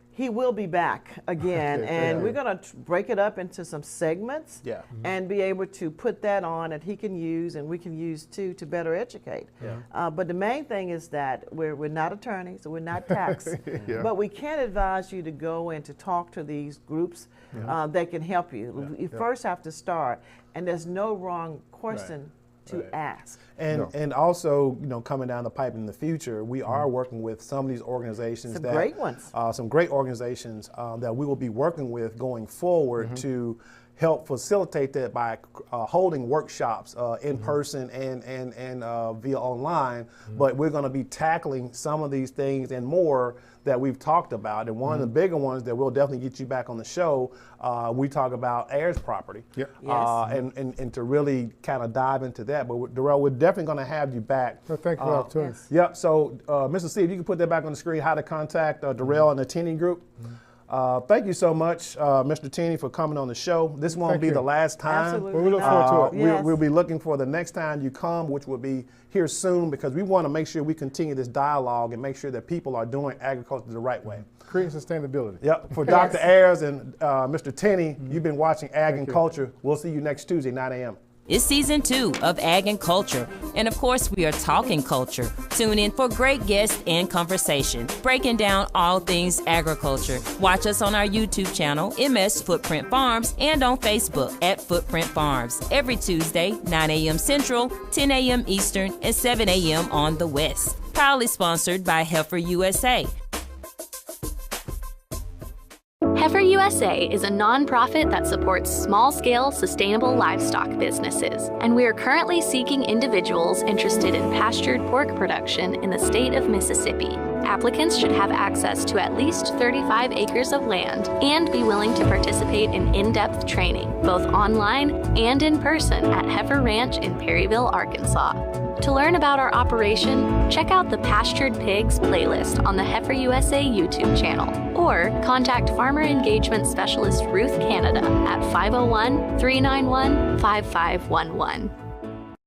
he will be back again, and we're going to break it up into some segments and be able to put that on that he can use and we can use too to better educate. But the main thing is that we're not attorneys, we're not tax, but we can advise you to go and to talk to these groups that can help you. You first have to start, and there's no wrong question to ask. And also, coming down the pipe in the future, we are working with some of these organizations Some great ones. Some great organizations that we will be working with going forward to help facilitate that by holding workshops in person and via online. But we're going to be tackling some of these things and more that we've talked about. And one of the bigger ones that we'll definitely get you back on the show, we talk about heirs property. And to really kind of dive into that. But Darrell, we're definitely going to have you back. Well, thank you for the opportunity. Yep. So, Mr. C, if you can put that back on the screen, how to contact Darrell and the Tennie Group. Thank you so much, Mr. Tennie, for coming on the show. This won't be the last time. Absolutely. We look forward to it. We'll be looking for the next time you come, which will be here soon, because we want to make sure we continue this dialogue and make sure that people are doing agriculture the right way. Creating sustainability. Yep. For Dr. Ayers and Mr. Tennie, you've been watching Ag and Culture. We'll see you next Tuesday, 9 a.m. It's season 2 of Ag and Culture, and of course we are talking culture. Tune in for great guests and conversation, breaking down all things agriculture. Watch us on our YouTube channel, MS Footprint Farms, and on Facebook at Footprint Farms, every Tuesday, 9 a.m. Central, 10 a.m. Eastern, and 7 a.m. on the West. Proudly sponsored by Heifer USA. Heifer USA is a nonprofit that supports small-scale, sustainable livestock businesses, and we are currently seeking individuals interested in pastured pork production in the state of Mississippi. Applicants should have access to at least 35 acres of land and be willing to participate in in-depth training, both online and in person at Heifer Ranch in Perryville, Arkansas. To learn about our operation, check out the Pastured Pigs playlist on the Heifer USA YouTube channel, or contact Farmer Engagement Specialist Ruth Canada at 501-391-5511.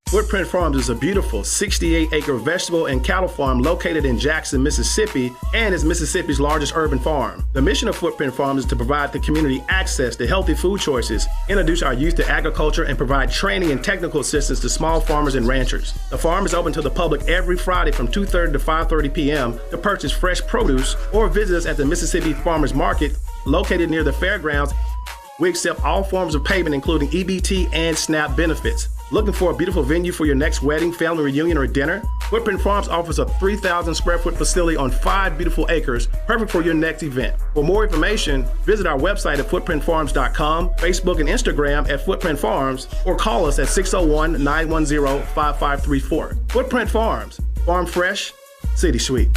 Footprint Farms is a beautiful 68-acre vegetable and cattle farm located in Jackson, Mississippi, and is Mississippi's largest urban farm. The mission of Footprint Farms is to provide the community access to healthy food choices, introduce our youth to agriculture, and provide training and technical assistance to small farmers and ranchers. The farm is open to the public every Friday from 2:30 to 5:30 p.m. to purchase fresh produce or visit us at the Mississippi Farmers Market located near the fairgrounds. We accept all forms of payment, including EBT and SNAP benefits. Looking for a beautiful venue for your next wedding, family reunion, or dinner? Footprint Farms offers a 3,000 square foot facility on 5 beautiful acres, perfect for your next event. For more information, visit our website at footprintfarms.com, Facebook and Instagram at Footprint Farms, or call us at 601-910-5534. Footprint Farms, farm fresh, city sweet.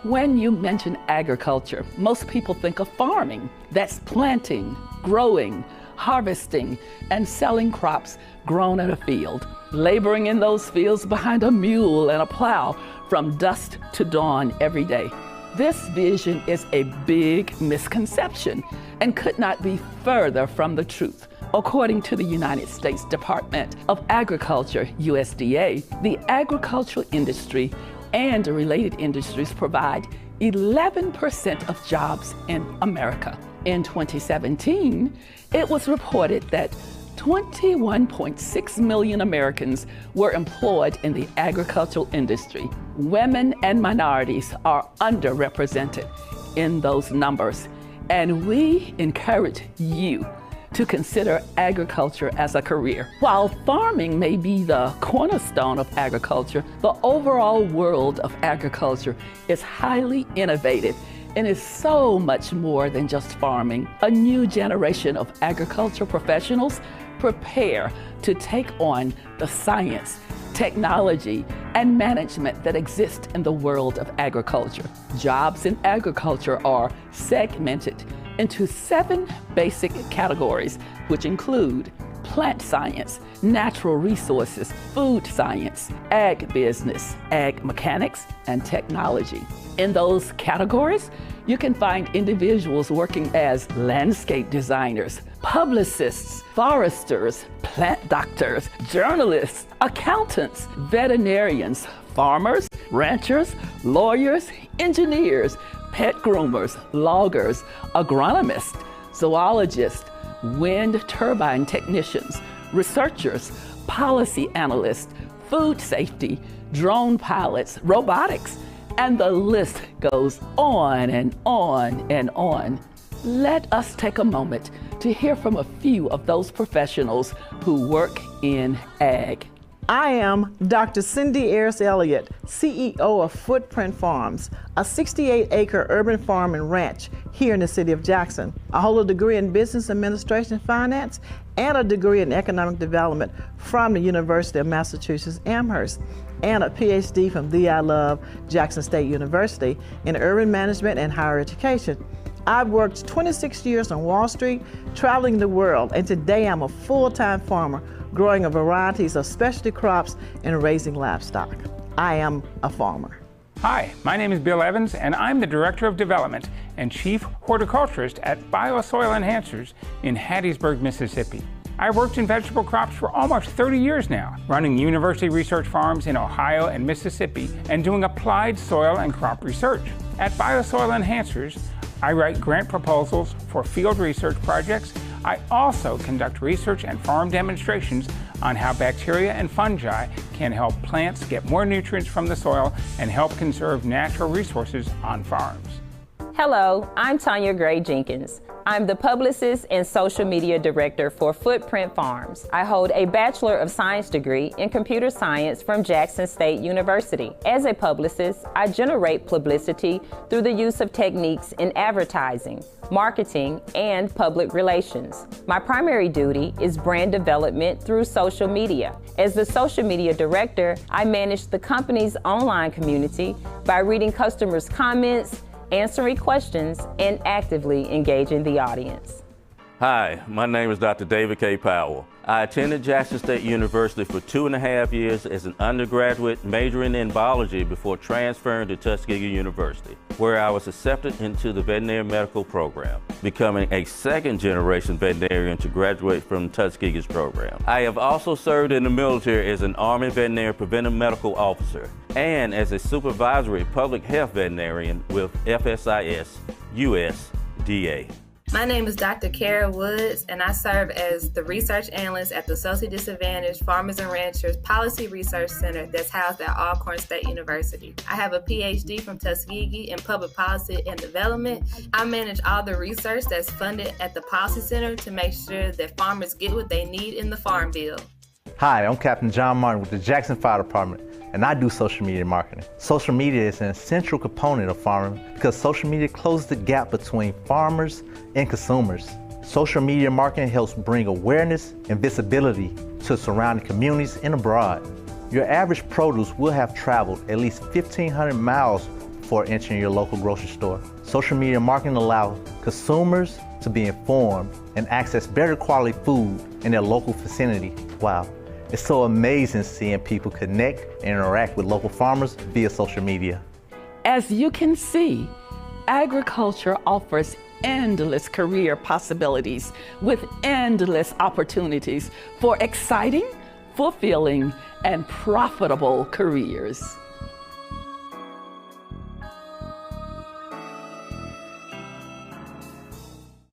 When you mention agriculture, most people think of farming. That's planting, growing, harvesting, and selling crops grown at a field. Laboring in those fields behind a mule and a plow from dusk to dawn every day. This vision is a big misconception and could not be further from the truth. According to the United States Department of Agriculture, USDA, the agricultural industry and related industries provide 11% of jobs in America. In 2017, it was reported that 21.6 million Americans were employed in the agricultural industry. Women and minorities are underrepresented in those numbers, and we encourage you to consider agriculture as a career. While farming may be the cornerstone of agriculture, the overall world of agriculture is highly innovative and is so much more than just farming. A new generation of agriculture professionals prepare to take on the science, technology, and management that exist in the world of agriculture. Jobs in agriculture are segmented into 7 basic categories, which include plant science, natural resources, food science, ag business, ag mechanics, and technology. In those categories, you can find individuals working as landscape designers, publicists, foresters, plant doctors, journalists, accountants, veterinarians, farmers, ranchers, lawyers, engineers, pet groomers, loggers, agronomists, zoologists, wind turbine technicians, researchers, policy analysts, food safety, drone pilots, robotics, and the list goes on and on and on. Let us take a moment to hear from a few of those professionals who work in ag. I am Dr. Cindy Ayers-ELLIOTT, CEO of Footprint Farms, a 68-acre urban farm and ranch here in the city of Jackson. I hold a degree in Business Administration and Finance and a degree in Economic Development from the University of Massachusetts Amherst, and a PhD from the I Love Jackson State University in Urban Management and Higher Education. I've worked 26 years on Wall Street, traveling the world, and today I'm a full-time farmer, growing a varieties of specialty crops and raising livestock. I am a farmer. Hi, my name is Bill Evans, and I'm the Director of Development and Chief Horticulturist at Biosoil Enhancers in Hattiesburg, Mississippi. I worked in vegetable crops for almost 30 years now, running university research farms in Ohio and Mississippi and doing applied soil and crop research. At Biosoil Enhancers, I write grant proposals for field research projects. I also conduct research and farm demonstrations on how bacteria and fungi can help plants get more nutrients from the soil and help conserve natural resources on farms. Hello, I'm Tanya Gray Jenkins. I'm the Publicist and Social Media Director for Footprint Farms. I hold a Bachelor of Science degree in Computer Science from Jackson State University. As a publicist, I generate publicity through the use of techniques in advertising, marketing, and public relations. My primary duty is brand development through social media. As the Social Media Director, I manage the company's online community by reading customers' comments, answering questions, and actively engaging the audience. Hi, my name is Dr. David K. Powell. I attended Jackson State University for 2.5 years as an undergraduate, majoring in biology before transferring to Tuskegee University, where I was accepted into the veterinary medical program, becoming a second-generation veterinarian to graduate from Tuskegee's program. I have also served in the military as an Army veterinary preventive medical officer and as a supervisory public health veterinarian with FSIS USDA. My name is Dr. Kara Woods, and I serve as the research analyst at the Socially Disadvantaged Farmers and Ranchers Policy Research Center that's housed at Alcorn State University. I have a PhD from Tuskegee in Public Policy and Development. I manage all the research that's funded at the Policy Center to make sure that farmers get what they need in the Farm Bill. Hi, I'm Captain John Martin with the Jackson Fire Department, and I do social media marketing. Social media is an essential component of farming because social media closes the gap between farmers and consumers. Social media marketing helps bring awareness and visibility to surrounding communities and abroad. Your average produce will have traveled at least 1,500 miles before entering your local grocery store. Social media marketing allows consumers to be informed and access better quality food in their local vicinity. Wow. It's so amazing seeing people connect and interact with local farmers via social media. As you can see, agriculture offers endless career possibilities with endless opportunities for exciting, fulfilling, and profitable careers.